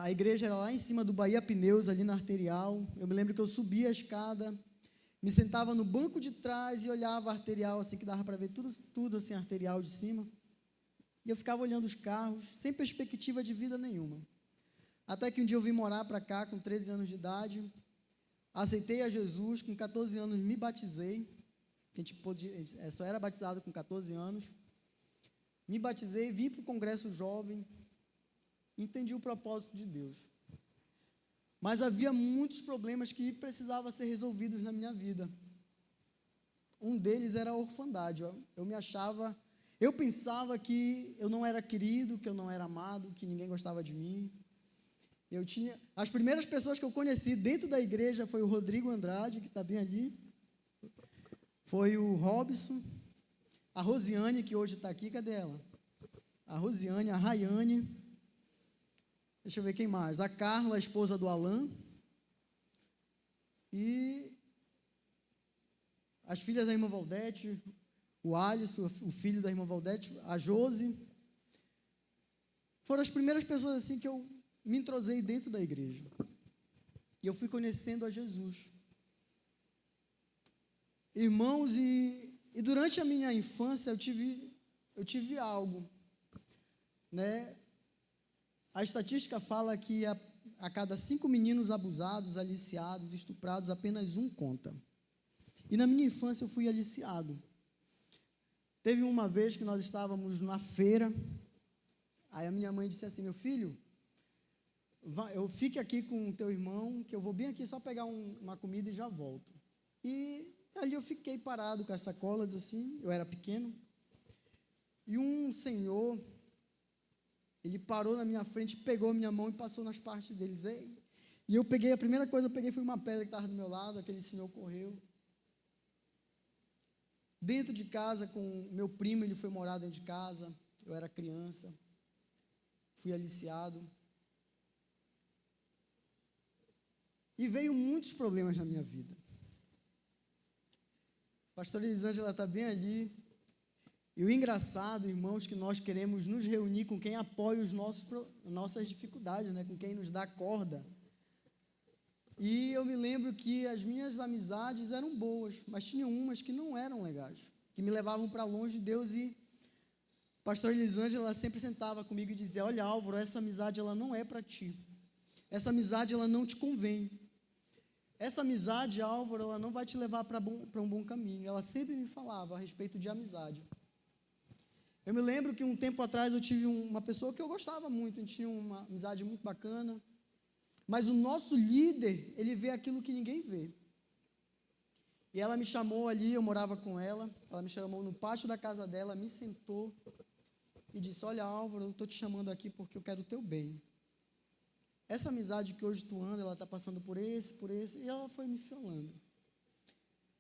A igreja era lá em cima do Bahia Pneus, ali na Arterial. Eu me lembro que eu subia a escada, me sentava no banco de trás e olhava a Arterial, assim, que dava para ver tudo assim, a Arterial de cima. E eu ficava olhando os carros, sem perspectiva de vida nenhuma. Até que um dia eu vim morar para cá, com 13 anos de idade, aceitei a Jesus, com 14 anos me batizei. Só era batizado com 14 anos. Me batizei, vim para o congresso jovem, entendi o propósito de Deus. Mas havia muitos problemas que precisavam ser resolvidos na minha vida. Um deles era a orfandade. Eu pensava que eu não era querido, que eu não era amado, que ninguém gostava de mim. As primeiras pessoas que eu conheci dentro da igreja foi o Rodrigo Andrade, que está bem ali. Foi o Robson, a Rosiane, que hoje está aqui, cadê ela? A Rosiane, a Rayane, deixa eu ver quem mais, a Carla, a esposa do Alain, e as filhas da irmã Valdete, o Alisson, o filho da irmã Valdete, a Josi, foram as primeiras pessoas assim que eu me entrosei dentro da igreja, e eu fui conhecendo a Jesus. Irmãos, e durante a minha infância eu tive algo, né? A estatística fala que a cada 5 meninos abusados, aliciados, estuprados, apenas um conta. E na minha infância eu fui aliciado. Teve uma vez que nós estávamos na feira, aí a minha mãe disse assim: meu filho, eu fique aqui com o teu irmão, que eu vou bem aqui só pegar uma comida e já volto. E ali eu fiquei parado com as sacolas assim, eu era pequeno, e um senhor, ele parou na minha frente, pegou a minha mão e passou nas partes deles. E eu peguei, a primeira coisa que eu peguei foi uma pedra que estava do meu lado, aquele senhor correu. Dentro de casa, com meu primo, ele foi morar dentro de casa, eu era criança, fui aliciado. E veio muitos problemas na minha vida. A pastora Elisângela está bem ali. E o engraçado, irmãos, que nós queremos nos reunir com quem apoia nossas dificuldades, né? Com quem nos dá corda. E eu me lembro que as minhas amizades eram boas, mas tinha umas que não eram legais, que me levavam para longe de Deus. E a pastora Elisângela sempre sentava comigo e dizia: olha, Álvaro, essa amizade ela não é para ti. Essa amizade ela não te convém. Essa amizade, Álvaro, ela não vai te levar para um bom caminho. Ela sempre me falava a respeito de amizade. Eu me lembro que um tempo atrás eu tive uma pessoa que eu gostava muito, a gente tinha uma amizade muito bacana, mas o nosso líder, ele vê aquilo que ninguém vê. E ela me chamou ali, eu morava com ela me chamou no pátio da casa dela, me sentou e disse: olha, Álvaro, eu estou te chamando aqui porque eu quero o teu bem. Essa amizade que hoje tu anda, ela está passando por esse, e ela foi me falando.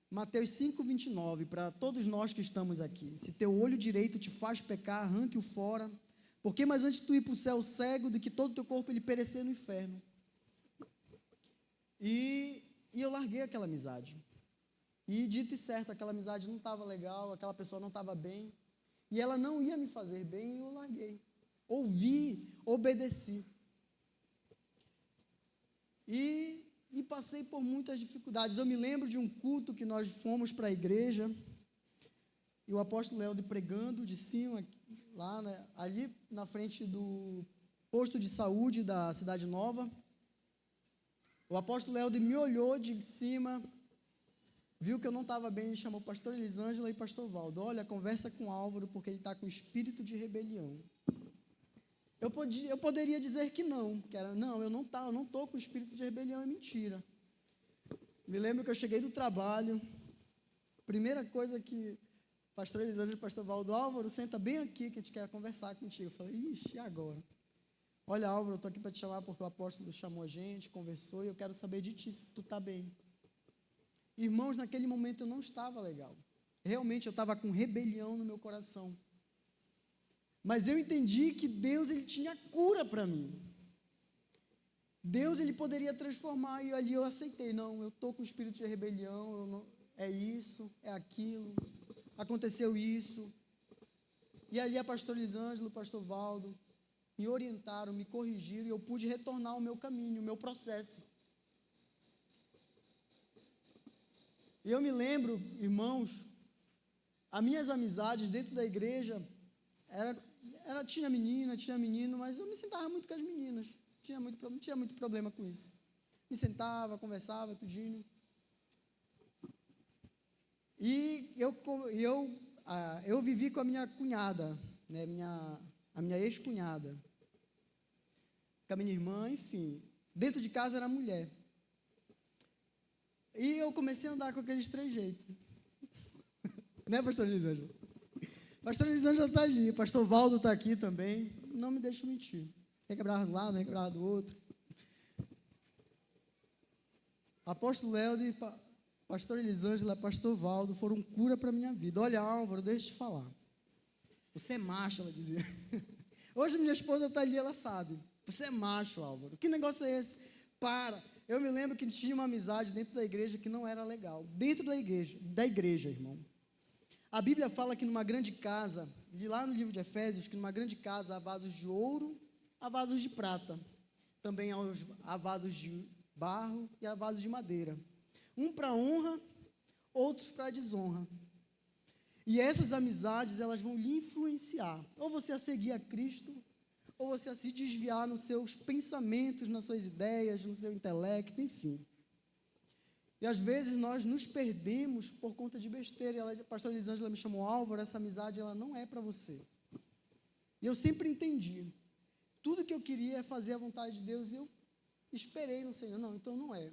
Mateus 5:29, para todos nós que estamos aqui: se teu olho direito te faz pecar, arranque-o fora, porque mais antes tu ir para o céu cego do que todo o teu corpo ele perecer no inferno. E eu larguei aquela amizade. E dito e certo, aquela amizade não estava legal, aquela pessoa não estava bem, e ela não ia me fazer bem, e eu larguei. Ouvi, obedeci. E passei por muitas dificuldades. Eu me lembro de um culto que nós fomos para a igreja, e o apóstolo Léo pregando de cima, lá, né, ali na frente do posto de saúde da Cidade Nova. O apóstolo Léo me olhou de cima, viu que eu não estava bem, ele chamou pastor Elisângela e pastor Valdo. Olha, conversa com o Álvaro, porque ele está com espírito de rebelião. Eu poderia dizer que não, eu não estou com espírito de rebelião, é mentira. Me lembro que eu cheguei do trabalho, primeira coisa que pastor Elisângela e pastor Valdo, Álvaro, senta bem aqui que a gente quer conversar contigo. Eu falei, ixi, e agora? Olha, Álvaro, eu estou aqui para te chamar porque o apóstolo chamou a gente, conversou, e eu quero saber de ti, se tu está bem. Irmãos, naquele momento eu não estava legal. Realmente eu estava com rebelião no meu coração. Mas eu entendi que Deus, ele tinha cura para mim. Deus, ele poderia transformar, e ali eu aceitei. Não, eu estou com espírito de rebelião, é isso, é aquilo, aconteceu isso. E ali a pastor Elisângela, o pastor Valdo, me orientaram, me corrigiram, e eu pude retornar ao meu caminho, ao meu processo. E eu me lembro, irmãos, as minhas amizades dentro da igreja, tinha menina, tinha menino, mas eu me sentava muito com as meninas, não tinha muito problema com isso. Me sentava, conversava, tudinho. E eu vivi com a minha cunhada, né, a minha ex-cunhada, com a minha irmã, enfim. Dentro de casa era mulher. E eu comecei a andar com aqueles trejeitos. Né, pastor Elisângela? Pastor Elisângela está ali, pastor Valdo está aqui também. Não me deixa mentir. Requebrava de um lado, requebrava do outro. Apóstolo Helder, pastor Elisângela, pastor Valdo foram cura para a minha vida. Olha, Álvaro, deixa eu te falar. Você é macho, ela dizia. Hoje minha esposa está ali, ela sabe. Você é macho, Álvaro. Que negócio é esse? Para. Eu me lembro que tinha uma amizade dentro da igreja que não era legal. Dentro da igreja, irmão. A Bíblia fala que numa grande casa, e lá no livro de Efésios, que numa grande casa há vasos de ouro, há vasos de prata. Também há vasos de barro e há vasos de madeira. Um para honra, outros para desonra. E essas amizades, elas vão lhe influenciar. Ou você a seguir a Cristo, ou você a se desviar nos seus pensamentos, nas suas ideias, no seu intelecto, enfim. E às vezes nós nos perdemos por conta de besteira. A pastora Elisângela me chamou, Álvaro, essa amizade ela não é para você. E eu sempre entendi. Tudo que eu queria é fazer a vontade de Deus, e eu esperei no Senhor. Não, então não é.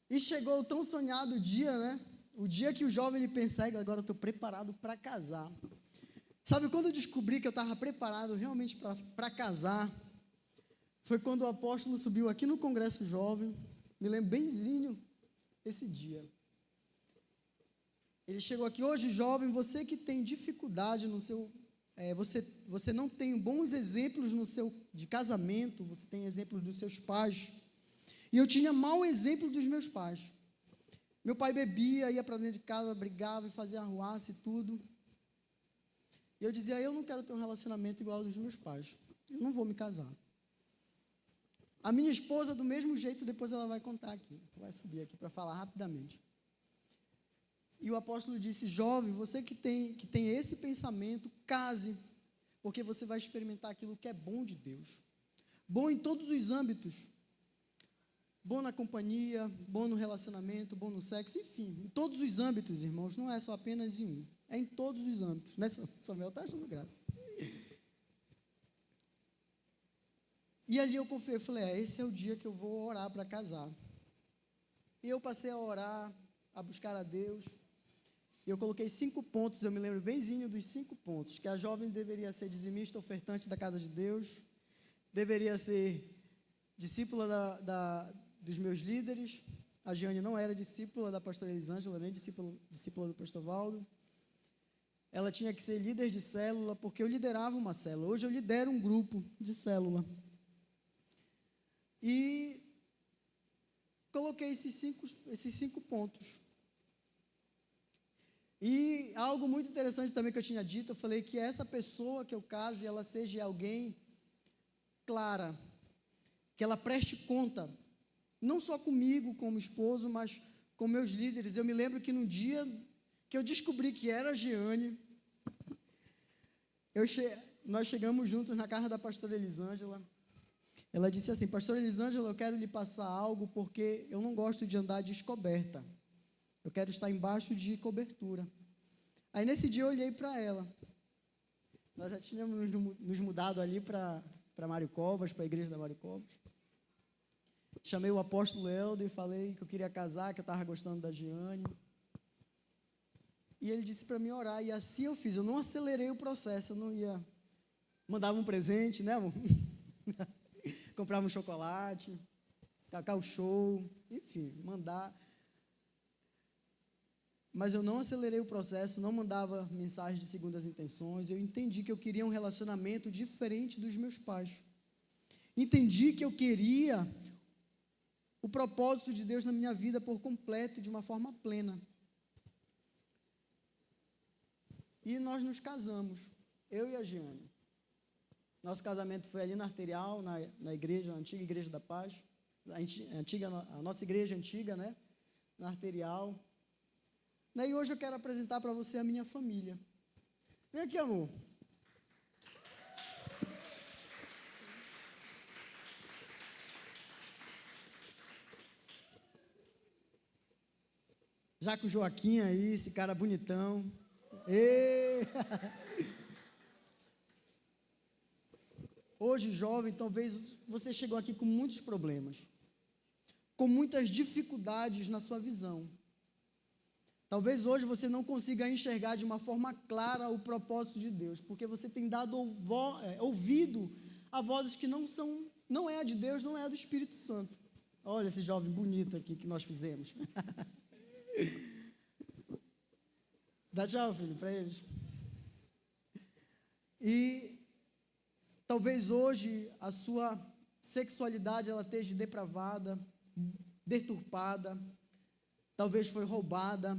E chegou o tão sonhado dia, né? O dia que o jovem ele pensa, agora eu estou preparado para casar. Sabe, quando eu descobri que eu estava preparado realmente para casar, foi quando o apóstolo subiu aqui no Congresso Jovem, me lembro benzinho esse dia. Ele chegou aqui, hoje jovem, você que tem dificuldade no seu, você não tem bons exemplos de casamento, você tem exemplos dos seus pais, e eu tinha mau exemplo dos meus pais. Meu pai bebia, ia para dentro de casa, brigava e fazia arruaça e tudo. E eu dizia, eu não quero ter um relacionamento igual ao dos meus pais. Eu não vou me casar. A minha esposa, do mesmo jeito, depois ela vai contar aqui. Vai subir aqui para falar rapidamente. E o apóstolo disse, jovem, você que tem esse pensamento, case, porque você vai experimentar aquilo que é bom de Deus. Bom em todos os âmbitos. Bom na companhia, bom no relacionamento, bom no sexo, enfim. Em todos os âmbitos, irmãos, não é só apenas em um. É em todos os âmbitos, né? Samuel está achando graça. E ali eu confiei, eu falei, esse é o dia que eu vou orar para casar. E eu passei a orar, a buscar a Deus. E eu coloquei 5 pontos, eu me lembro benzinho dos 5 pontos, que a jovem deveria ser dizimista, ofertante da casa de Deus, deveria ser discípula dos meus líderes. A Giane não era discípula da pastora Elisângela, nem discípula do pastor Valdo. Ela tinha que ser líder de célula, porque eu liderava uma célula. Hoje eu lidero um grupo de célula. E coloquei esses cinco pontos. E algo muito interessante também que eu tinha dito, eu falei que essa pessoa que eu case, ela seja alguém clara, que ela preste conta, não só comigo, como esposo, mas com meus líderes. Eu me lembro que no dia que eu descobri que era a Giane, nós chegamos juntos na casa da pastora Elisângela. Ela disse assim, pastora Elisângela, eu quero lhe passar algo, porque eu não gosto de andar descoberta. Eu quero estar embaixo de cobertura. Aí, nesse dia, eu olhei para ela. Nós já tínhamos nos mudado ali para Mário Covas, para a igreja da Mário Covas. Chamei o apóstolo Helder e falei que eu queria casar, que eu estava gostando da Giane. E ele disse para mim orar, e assim eu fiz. Eu não acelerei o processo, eu não ia... Mandava um presente, né, amor? Comprava um chocolate, cacau show, enfim, mandar. Mas eu não acelerei o processo, não mandava mensagem de segundas intenções. Eu entendi que eu queria um relacionamento diferente dos meus pais. Entendi que eu queria o propósito de Deus na minha vida por completo, de uma forma plena. E nós nos casamos, eu e a Giane. Nosso casamento foi ali na Arterial, na igreja, na antiga Igreja da Paz, a nossa igreja antiga, né? Na Arterial. E hoje eu quero apresentar para você a minha família. Vem aqui, amor. Já com o Joaquim aí, esse cara bonitão. Ei! Hoje, jovem, talvez você chegou aqui com muitos problemas, com muitas dificuldades na sua visão. Talvez hoje você não consiga enxergar de uma forma clara o propósito de Deus, porque você tem dado ouvido a vozes que não é a de Deus, não é a do Espírito Santo. Olha esse jovem bonito aqui que nós fizemos. Dá tchau, filho, para eles. E talvez hoje a sua sexualidade ela esteja depravada, deturpada, talvez foi roubada.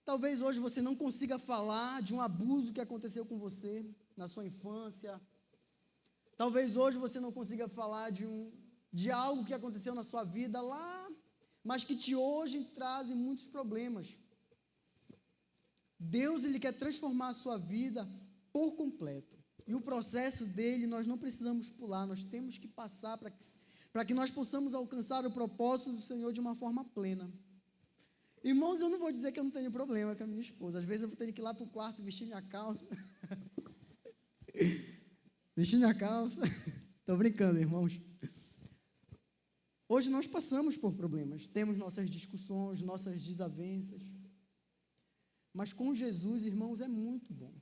Talvez hoje você não consiga falar de um abuso que aconteceu com você na sua infância. Talvez hoje você não consiga falar de algo que aconteceu na sua vida lá, mas que hoje trazem muitos problemas. Deus, Ele quer transformar a sua vida por completo. E o processo dele nós não precisamos pular, nós temos que passar para que nós possamos alcançar o propósito do Senhor de uma forma plena. Irmãos, eu não vou dizer que eu não tenho problema com a minha esposa. Às vezes eu vou ter que ir lá para o quarto vestir minha calça. Vestir minha calça. Estou brincando, irmãos. Hoje nós passamos por problemas. Temos nossas discussões, nossas desavenças. Mas com Jesus, irmãos, é muito bom.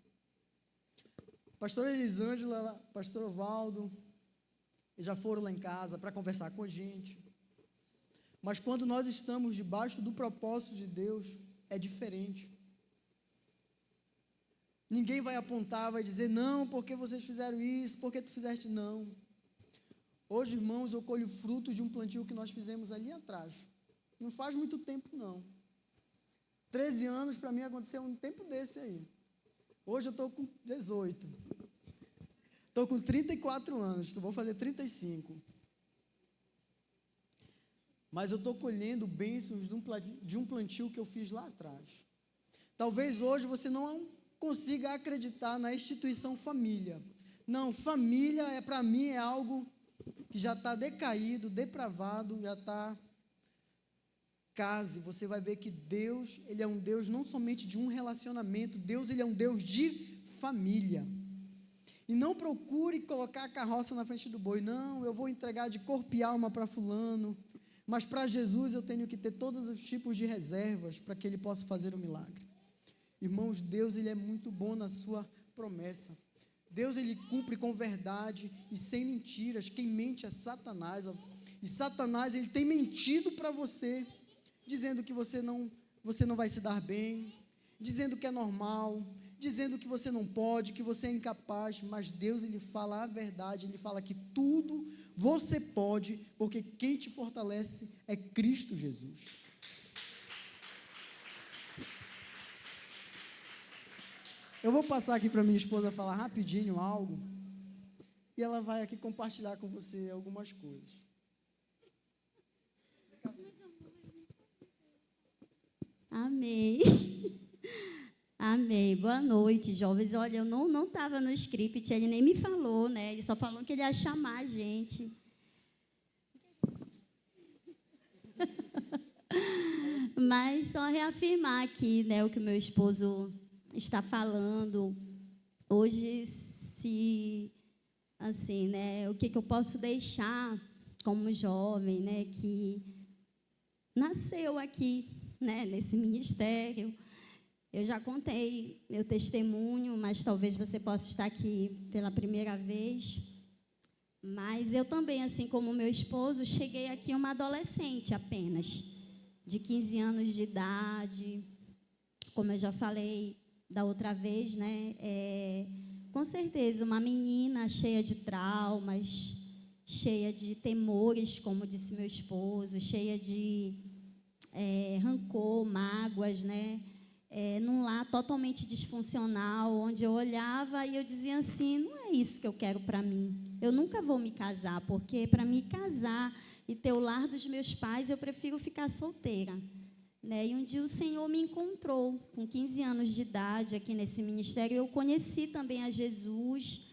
Pastora Elisângela, pastor Ovaldo, já foram lá em casa para conversar com a gente. Mas quando nós estamos debaixo do propósito de Deus, é diferente. Ninguém vai apontar, vai dizer, não, porque vocês fizeram isso, porque tu fizeste, não. Hoje, irmãos, eu colho fruto de um plantio que nós fizemos ali atrás. Não faz muito tempo, não. 13 anos, para mim, aconteceu um tempo desse aí. Hoje eu estou com 18. Estou com 34 anos, vou fazer 35. Mas eu estou colhendo bênçãos de um plantio que eu fiz lá atrás. Talvez hoje você não consiga acreditar na instituição família. Não, família para mim é algo que já está decaído, depravado, já está... Case, você vai ver que Deus, Ele é um Deus não somente de um relacionamento, Deus, Ele é um Deus de família. E não procure colocar a carroça na frente do boi, não, eu vou entregar de corpo e alma para fulano, mas para Jesus eu tenho que ter todos os tipos de reservas para que Ele possa fazer o milagre. Irmãos, Deus, Ele é muito bom na sua promessa. Deus, Ele cumpre com verdade e sem mentiras. Quem mente é Satanás, e Satanás, ele tem mentido para você, dizendo que você não vai se dar bem, dizendo que é normal, dizendo que você não pode, que você é incapaz, mas Deus, Ele fala a verdade, Ele fala que tudo você pode, porque quem te fortalece é Cristo Jesus. Eu vou passar aqui para minha esposa falar rapidinho algo, e ela vai aqui compartilhar com você algumas coisas. Amém. Amém. Boa noite, jovens. Olha, eu não estava no script, ele nem me falou, né? Ele só falou que ele ia chamar a gente. Mas só reafirmar aqui, né, o que o meu esposo está falando. Hoje, assim, né, o que eu posso deixar como jovem, né, que nasceu aqui, né, nesse ministério. Eu já contei meu testemunho, mas talvez você possa estar aqui pela primeira vez. Mas eu também, assim como meu esposo, cheguei aqui uma adolescente apenas, de 15 anos de idade. Como eu já falei da outra vez, né? Com certeza, uma menina cheia de traumas, cheia de temores, como disse meu esposo, cheia de rancor, mágoas, né? Num lar totalmente disfuncional, onde eu olhava e eu dizia assim, não é isso que eu quero para mim. Eu nunca vou me casar, porque para me casar e ter o lar dos meus pais, eu prefiro ficar solteira. Né? E um dia o Senhor me encontrou, com 15 anos de idade, aqui nesse ministério. Eu conheci também a Jesus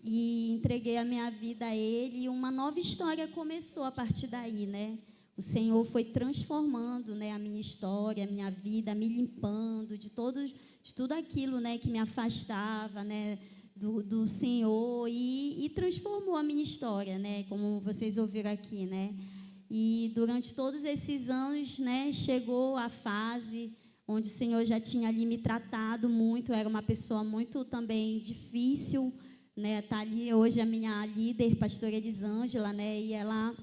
e entreguei a minha vida a Ele, e uma nova história começou a partir daí, né? O Senhor foi transformando, né, a minha história, a minha vida, me limpando de tudo aquilo, né, que me afastava, né, do Senhor, e transformou a minha história, né, como vocês ouviram aqui, né. E durante todos esses anos, né, chegou a fase onde o Senhor já tinha ali me tratado muito. Eu era uma pessoa muito também difícil, né. Está ali hoje a minha líder, pastora Elisângela, né, e ela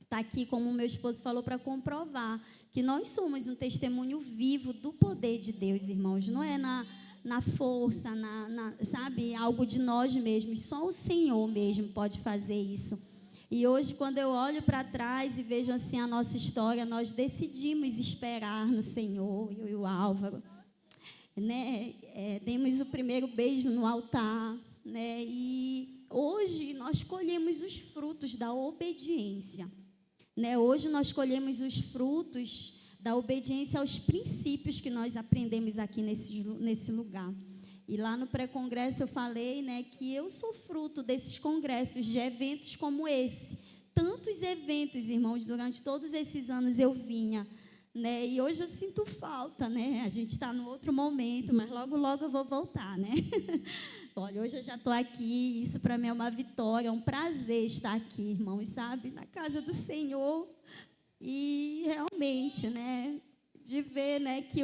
está aqui, como o meu esposo falou, para comprovar que nós somos um testemunho vivo do poder de Deus, irmãos. Não é na força, sabe, algo de nós mesmos. Só o Senhor mesmo pode fazer isso. E hoje, quando eu olho para trás e vejo assim a nossa história, nós decidimos esperar no Senhor, eu e o Álvaro, né? Demos o primeiro beijo no altar, né? E hoje nós colhemos os frutos da obediência. Né? Hoje nós colhemos os frutos da obediência aos princípios que nós aprendemos aqui nesse lugar. E lá no pré-congresso eu falei, né, que eu sou fruto desses congressos, de eventos como esse. Tantos eventos, irmãos, durante todos esses anos eu vinha. Né? E hoje eu sinto falta, né? A gente está num outro momento, mas logo, logo eu vou voltar, né? Olha, hoje eu já estou aqui, isso para mim é uma vitória, é um prazer estar aqui, irmãos, sabe? Na casa do Senhor. E realmente, né? De ver, né, que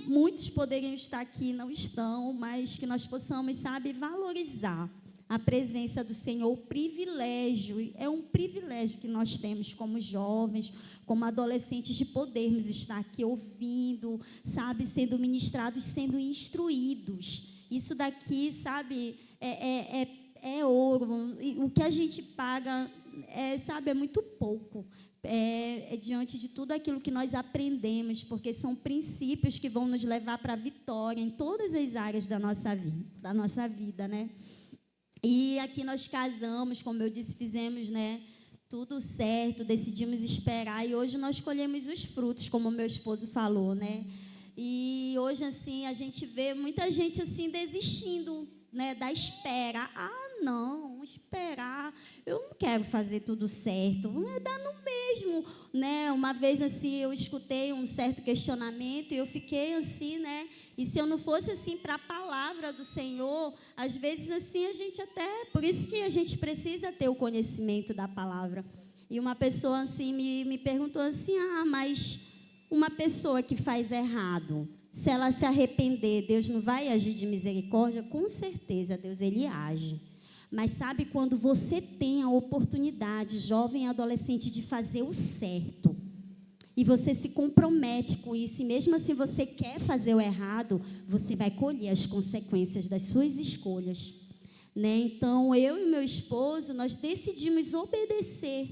muitos poderiam estar aqui, não estão, mas que nós possamos, sabe, valorizar a presença do Senhor, o privilégio, é um privilégio que nós temos como jovens, como adolescentes, de podermos estar aqui ouvindo, sabe, sendo ministrados, sendo instruídos. Isso daqui, sabe, é ouro. O que a gente paga, sabe, é muito pouco. Diante de tudo aquilo que nós aprendemos, porque são princípios que vão nos levar para a vitória em todas as áreas da nossa vida, né? E aqui nós casamos, como eu disse, fizemos, né, tudo certo, decidimos esperar, e hoje nós colhemos os frutos, como o meu esposo falou, né? E hoje, assim, a gente vê muita gente, assim, desistindo, né, da espera. Não, esperar, eu não quero fazer tudo certo, vai dar no mesmo, né? Uma vez, assim, eu escutei um certo questionamento e eu fiquei assim, né? E se eu não fosse, assim, para a palavra do Senhor, às vezes, assim, a gente até... Por isso que a gente precisa ter o conhecimento da palavra. E uma pessoa, assim, me perguntou assim, mas uma pessoa que faz errado, se ela se arrepender, Deus não vai agir de misericórdia? Com certeza, Deus, Ele age. Mas sabe, quando você tem a oportunidade, jovem e adolescente, de fazer o certo, e você se compromete com isso, e mesmo assim você quer fazer o errado, você vai colher as consequências das suas escolhas. Né? Então, eu e meu esposo, nós decidimos obedecer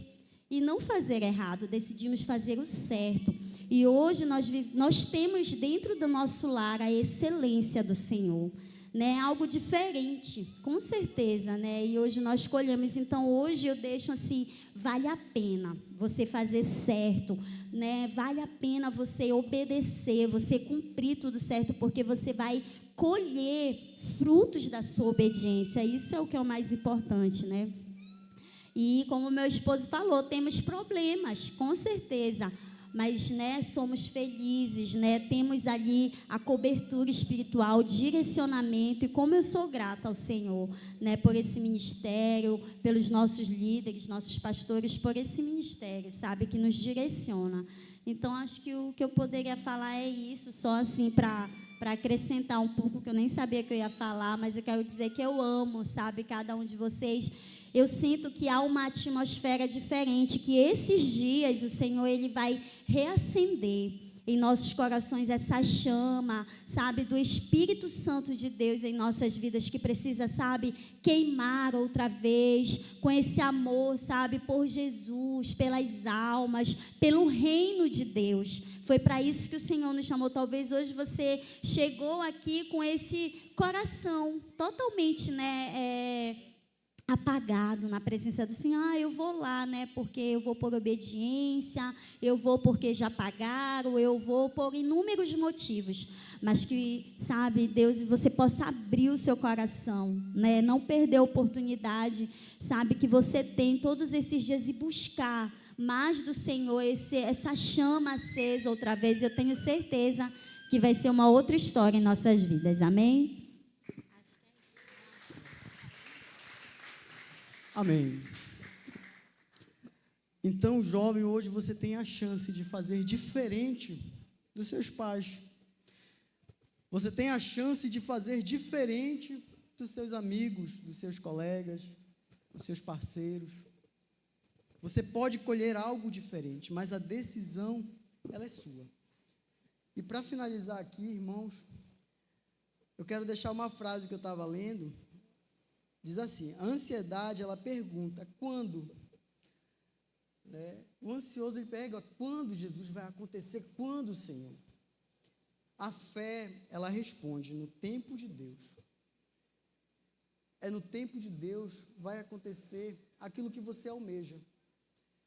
e não fazer errado, decidimos fazer o certo. E hoje nós temos dentro do nosso lar a excelência do Senhor. Né, algo diferente, com certeza, né? E hoje nós escolhemos. Então, hoje eu deixo assim, vale a pena você fazer certo, né? Vale a pena você obedecer, você cumprir tudo certo, porque você vai colher frutos da sua obediência. Isso é o que é o mais importante, né? E como meu esposo falou, temos problemas, com certeza, mas, né, somos felizes, né, temos ali a cobertura espiritual, direcionamento, e como eu sou grata ao Senhor, né, por esse ministério, pelos nossos líderes, nossos pastores, por esse ministério, sabe, que nos direciona. Então, acho que o que eu poderia falar é isso, só assim para acrescentar um pouco, que eu nem sabia que eu ia falar, mas eu quero dizer que eu amo, sabe, cada um de vocês. Eu sinto que há uma atmosfera diferente, que esses dias o Senhor ele vai reacender em nossos corações essa chama, sabe, do Espírito Santo de Deus em nossas vidas, que precisa, sabe, queimar outra vez com esse amor, sabe, por Jesus, pelas almas, pelo reino de Deus. Foi para isso que o Senhor nos chamou. Talvez hoje você chegou aqui com esse coração totalmente, né, apagado na presença do Senhor. Eu vou lá, né, porque eu vou por obediência, eu vou porque já pagaram, eu vou por inúmeros motivos, mas que, sabe, Deus, você possa abrir o seu coração, né, não perder a oportunidade, sabe, que você tem todos esses dias, e buscar mais do Senhor, essa chama acesa outra vez. Eu tenho certeza que vai ser uma outra história em nossas vidas, amém? Amém. Então, jovem, hoje você tem a chance de fazer diferente dos seus pais. Você tem a chance de fazer diferente dos seus amigos, dos seus colegas, dos seus parceiros. Você pode colher algo diferente, mas a decisão, ela é sua. E para finalizar aqui, irmãos, eu quero deixar uma frase que eu estava lendo. Diz assim: a ansiedade, ela pergunta, quando? Né? O ansioso, ele pergunta, quando Jesus vai acontecer? Quando, Senhor? A fé, ela responde, no tempo de Deus. É no tempo de Deus vai acontecer aquilo que você almeja.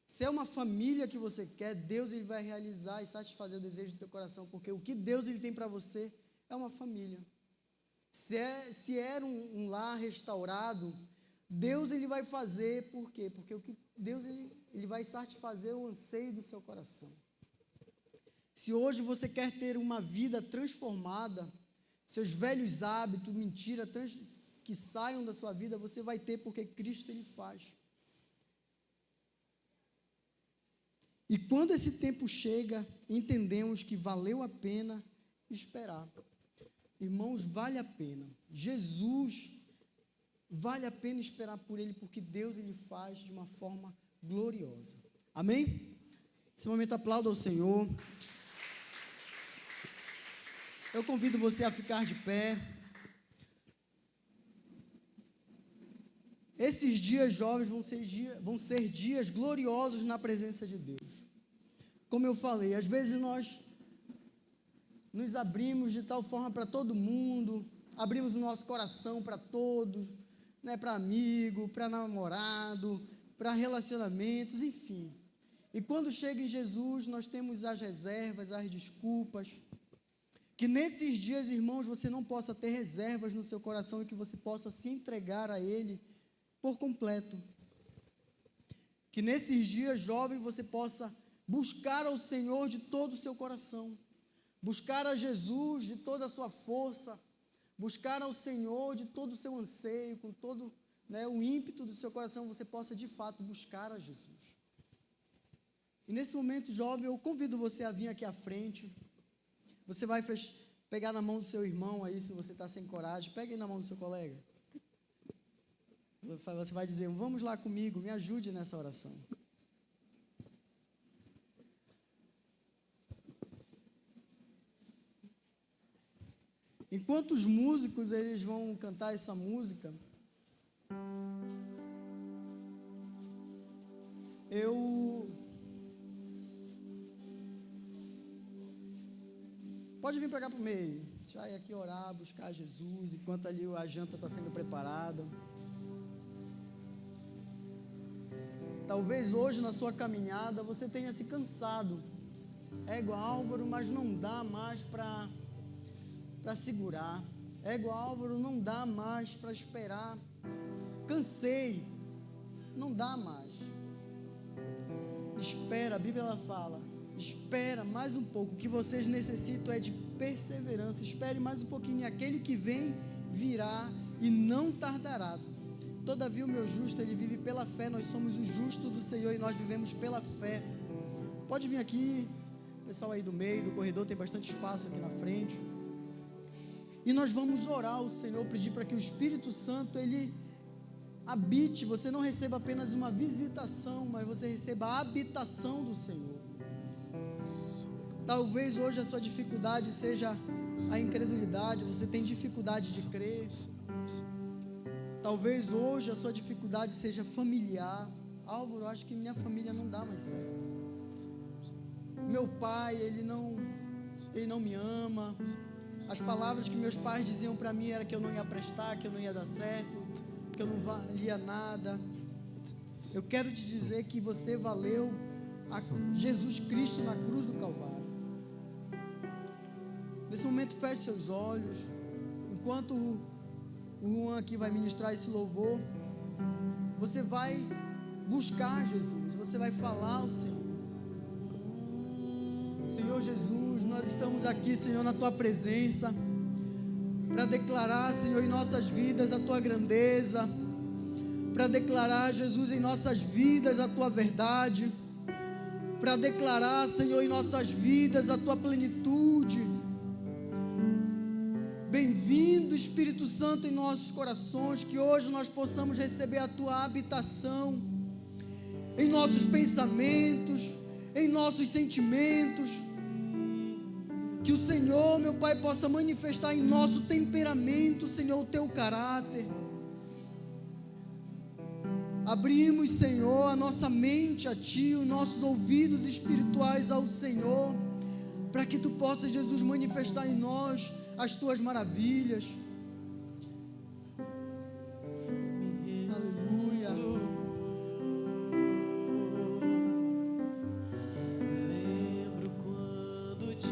Se é uma família que você quer, Deus ele vai realizar e satisfazer o desejo do teu coração, porque o que Deus ele tem para você é uma família. Se era um lar restaurado, Deus ele vai fazer, por quê? Porque o que Deus ele vai satisfazer o anseio do seu coração. Se hoje você quer ter uma vida transformada, seus velhos hábitos, mentira, que saiam da sua vida, você vai ter, porque Cristo ele faz. E quando esse tempo chega, entendemos que valeu a pena esperar. Irmãos, vale a pena. Jesus, vale a pena esperar por Ele, porque Deus ele faz de uma forma gloriosa. Amém? Nesse momento, aplauda ao Senhor. Eu convido você a ficar de pé. Esses dias jovens vão ser dias gloriosos na presença de Deus. Como eu falei, às vezes nós nos abrimos de tal forma para todo mundo, abrimos o nosso coração para todos, né, para amigo, para namorado, para relacionamentos, enfim. E quando chega em Jesus, nós temos as reservas, as desculpas. Que nesses dias, irmãos, você não possa ter reservas no seu coração e que você possa se entregar a Ele por completo. Que nesses dias, jovem, você possa buscar ao Senhor de todo o seu coração, buscar a Jesus de toda a sua força, buscar ao Senhor de todo o seu anseio, com todo, né, o ímpeto do seu coração, você possa de fato buscar a Jesus. E nesse momento, jovem, eu convido você a vir aqui à frente. Você vai pegar na mão do seu irmão aí, se você está sem coragem, pegue na mão do seu colega. Você vai dizer, vamos lá comigo, me ajude nessa oração. Enquanto os músicos eles vão cantar essa música, pode vir para cá para o meio. A gente vai aqui orar, buscar Jesus, enquanto ali a janta está sendo preparada. Talvez hoje na sua caminhada você tenha se cansado. É igual Álvaro, mas não dá mais para segurar. É igual Álvaro, não dá mais para esperar. Cansei, não dá mais. Espera, a Bíblia ela fala, Espera mais um pouco. O que vocês necessitam é de perseverança. Espere mais um pouquinho. Aquele que vem virá e não tardará. Todavia o meu justo, ele vive pela fé. Nós somos o justo do Senhor e nós vivemos pela fé. Pode vir aqui, pessoal aí do meio, do corredor, tem bastante espaço aqui na frente. E nós vamos orar ao Senhor, pedir para que o Espírito Santo, ele habite. Você não receba apenas uma visitação, mas você receba a habitação do Senhor. Talvez hoje a sua dificuldade seja a incredulidade, você tem dificuldade de crer. Talvez hoje a sua dificuldade seja familiar. Álvaro, eu acho que minha família não dá mais certo. Meu pai, ele não me ama. As palavras que meus pais diziam para mim era que eu não ia prestar, que eu não ia dar certo, que eu não valia nada. Eu quero te dizer que você valeu a Jesus Cristo na cruz do Calvário. Nesse momento, feche seus olhos. Enquanto o Juan aqui vai ministrar esse louvor, você vai buscar Jesus, você vai falar ao Senhor. Senhor Jesus, nós estamos aqui, Senhor, na Tua presença, para declarar, Senhor, em nossas vidas a Tua grandeza, para declarar, Jesus, em nossas vidas a Tua verdade, para declarar, Senhor, em nossas vidas a Tua plenitude. Bem-vindo, Espírito Santo, em nossos corações, que hoje nós possamos receber a Tua habitação em nossos pensamentos, em nossos sentimentos, que o Senhor, meu Pai, possa manifestar em nosso temperamento, Senhor, o Teu caráter. Abrimos, Senhor, a nossa mente a Ti, os nossos ouvidos espirituais ao Senhor, para que Tu possas, Jesus, manifestar em nós as Tuas maravilhas. Aleluia. Lembro quando te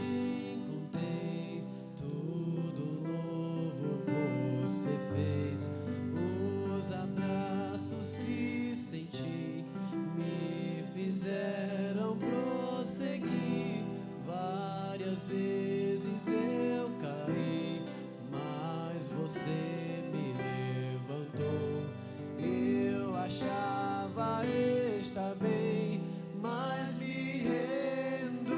encontrei, tudo novo você fez. Os abraços que senti me fizeram prosseguir. Várias vezes eu caí, mas você me levantou. Eu achava estar bem, mas me rendo.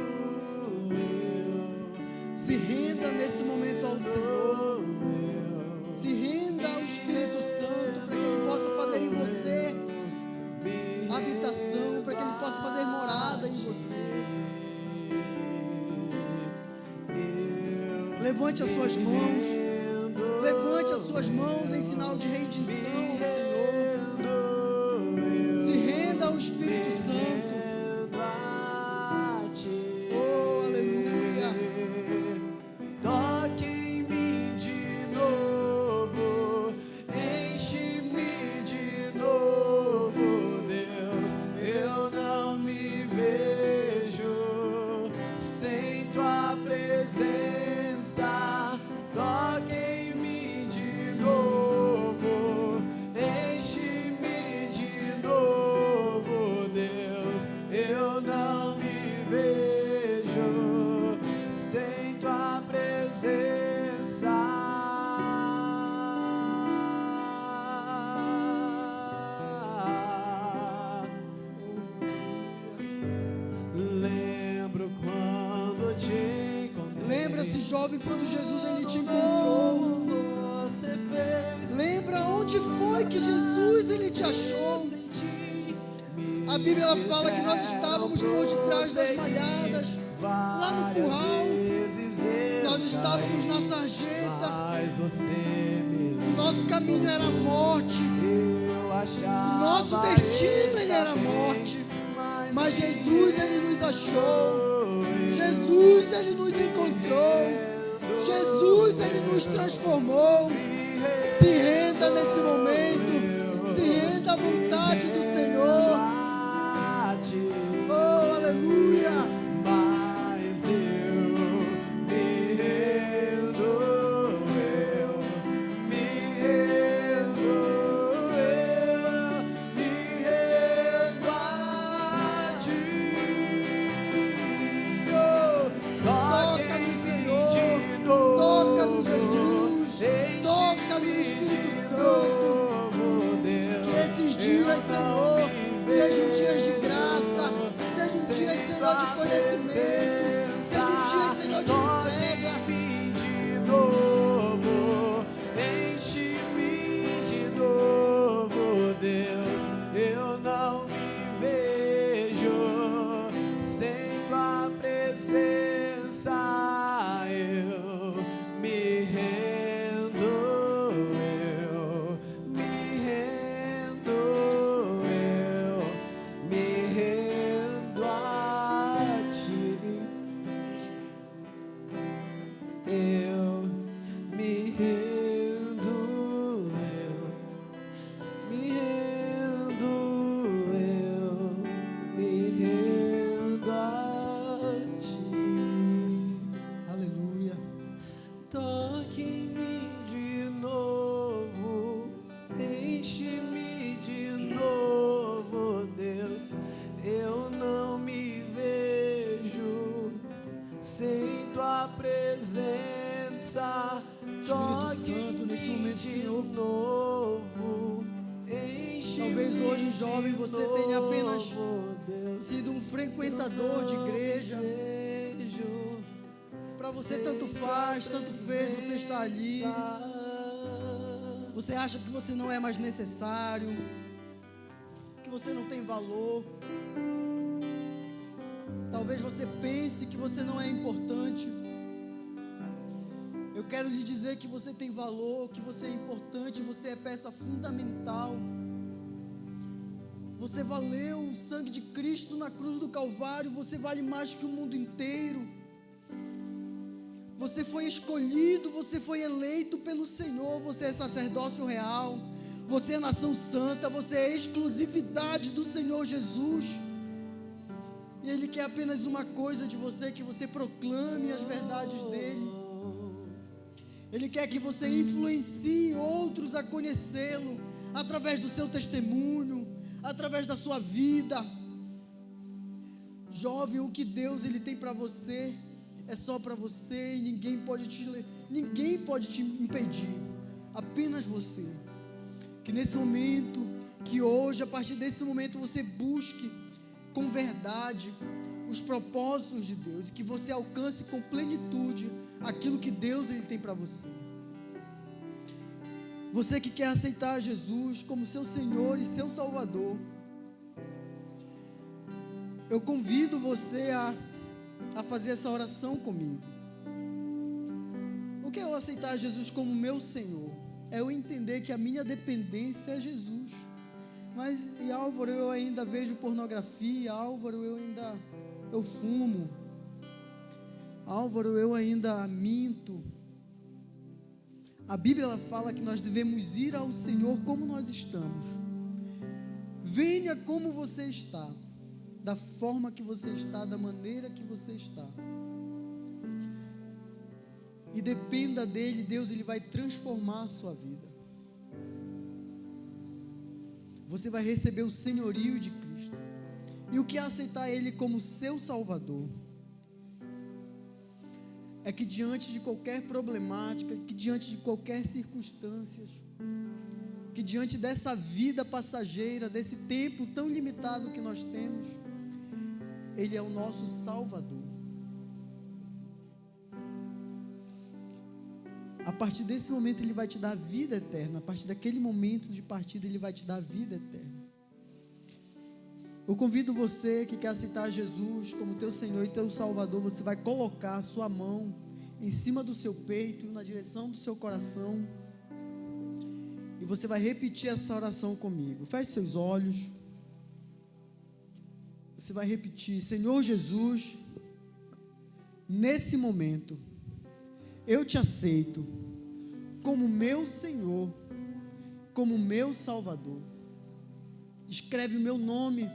Se renda nesse momento ao Senhor. Se renda ao Espírito Santo, para que Ele possa fazer em você habitação, para que Ele possa fazer morada em você. Levante as suas mãos. Levante as suas mãos em sinal de rendição ao Senhor. Se renda ao Espírito Santo. Oh, aleluia. Toque em mim de novo, enche-me de novo, Deus. Eu não me vejo sem Tua presença. Toque em mim de novo, enche-me de novo, Deus. Eu não me vejo sem Tua presença. Lembro quando te encontrei. Lembra-se, jovem, quando Jesus ele te encontrou. Você fez. Lembra onde foi que Jesus ele te achou. A Bíblia ela fala que nós estávamos por detrás das malhadas, lá no curral. Nós estávamos na sarjeta. O nosso caminho era a morte. O nosso destino ele era a morte. Mas Jesus ele nos achou. Jesus ele nos encontrou. Jesus ele nos transformou. Se renda nesse momento. Se renda à vontade do Senhor. Oh, aleluia. Mas eu me rendo, eu me rendo, eu me rendo a Ti. Senhor, sejam dias de graça, sejam dias, Senhor, de conhecimento, sejam dias, Senhor, de entrega. De novo, enche-me de novo, Deus. Eu não me vejo sem tua presença. Eu me rendo, eu me rendo, eu me rendo a ti. Eu me rendo, eu me rendo, eu me rendo a ti. Aleluia. Toque em mim de novo, enche-me de novo, Deus. Eu não me vejo sem tua presença. Santo, nesse momento, Senhor, novo, talvez hoje, jovem, você tenha apenas sido um frequentador de igreja. Para você tanto faz, tanto fez, você está ali. Você acha que você não é mais necessário, que você não tem valor. Talvez você pense que você não é importante. Eu quero lhe dizer que você tem valor, que você é importante, você é peça fundamental. Você valeu o sangue de Cristo na cruz do Calvário, você vale mais que o mundo inteiro. Você foi escolhido, você foi eleito pelo Senhor, você é sacerdócio real, você é nação santa, você é exclusividade do Senhor Jesus. E Ele quer apenas uma coisa de você, que você proclame as verdades dEle. Ele quer que você influencie outros a conhecê-lo, através do seu testemunho, através da sua vida. Jovem, o que Deus Ele tem para você é só para você, e ninguém pode te impedir, apenas você. Que nesse momento, que hoje, a partir desse momento, você busque com verdade os propósitos de Deus, e que você alcance com plenitude aquilo que Deus Ele tem para você. Você que quer aceitar Jesus como seu Senhor e seu Salvador, eu convido você a fazer essa oração comigo. O que é eu aceitar Jesus como meu Senhor? É eu entender que a minha dependência é Jesus. Mas, e Álvaro, eu ainda vejo pornografia. Álvaro, eu fumo. Álvaro, eu ainda minto. A Bíblia ela fala que nós devemos ir ao Senhor como nós estamos. Venha como você está, da forma que você está, da maneira que você está. E dependa dele, Deus ele vai transformar a sua vida. Você vai receber o senhorio de Cristo. E o que é aceitar Ele como seu Salvador? É que diante de qualquer problemática, que diante de qualquer circunstância, que diante dessa vida passageira, desse tempo tão limitado que nós temos, Ele é o nosso Salvador. A partir desse momento Ele vai te dar vida eterna. A partir daquele momento de partida Ele vai te dar vida eterna. Eu convido você que quer aceitar Jesus como teu Senhor e teu Salvador. Você vai colocar a sua mão em cima do seu peito, na direção do seu coração, e você vai repetir essa oração comigo. Feche seus olhos. Você vai repetir: Senhor Jesus, nesse momento eu te aceito como meu Senhor, como meu Salvador. Escreve o meu nome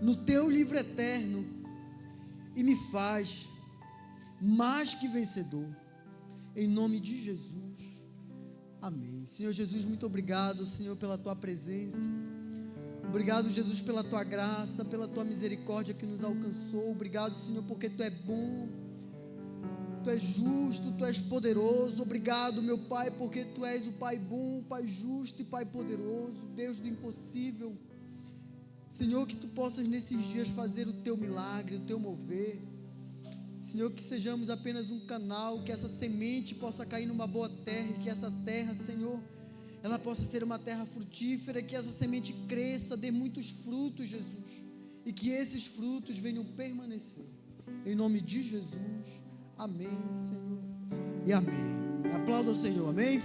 no teu livro eterno e me faz mais que vencedor, em nome de Jesus, amém. Senhor Jesus, muito obrigado, Senhor, pela tua presença. Obrigado, Jesus, pela tua graça, pela tua misericórdia que nos alcançou. Obrigado, Senhor, porque tu é bom. Tu és justo, Tu és poderoso. Obrigado, meu Pai, porque Tu és o Pai bom, Pai justo e Pai poderoso, Deus do impossível. Senhor, que Tu possas nesses dias fazer o Teu milagre, o Teu mover. Senhor, que sejamos apenas um canal, que essa semente possa cair numa boa terra, e que essa terra, Senhor, ela possa ser uma terra frutífera, que essa semente cresça, dê muitos frutos, Jesus, e que esses frutos venham permanecer. Em nome de Jesus, amém, Senhor, e amém. Aplauda o Senhor, amém?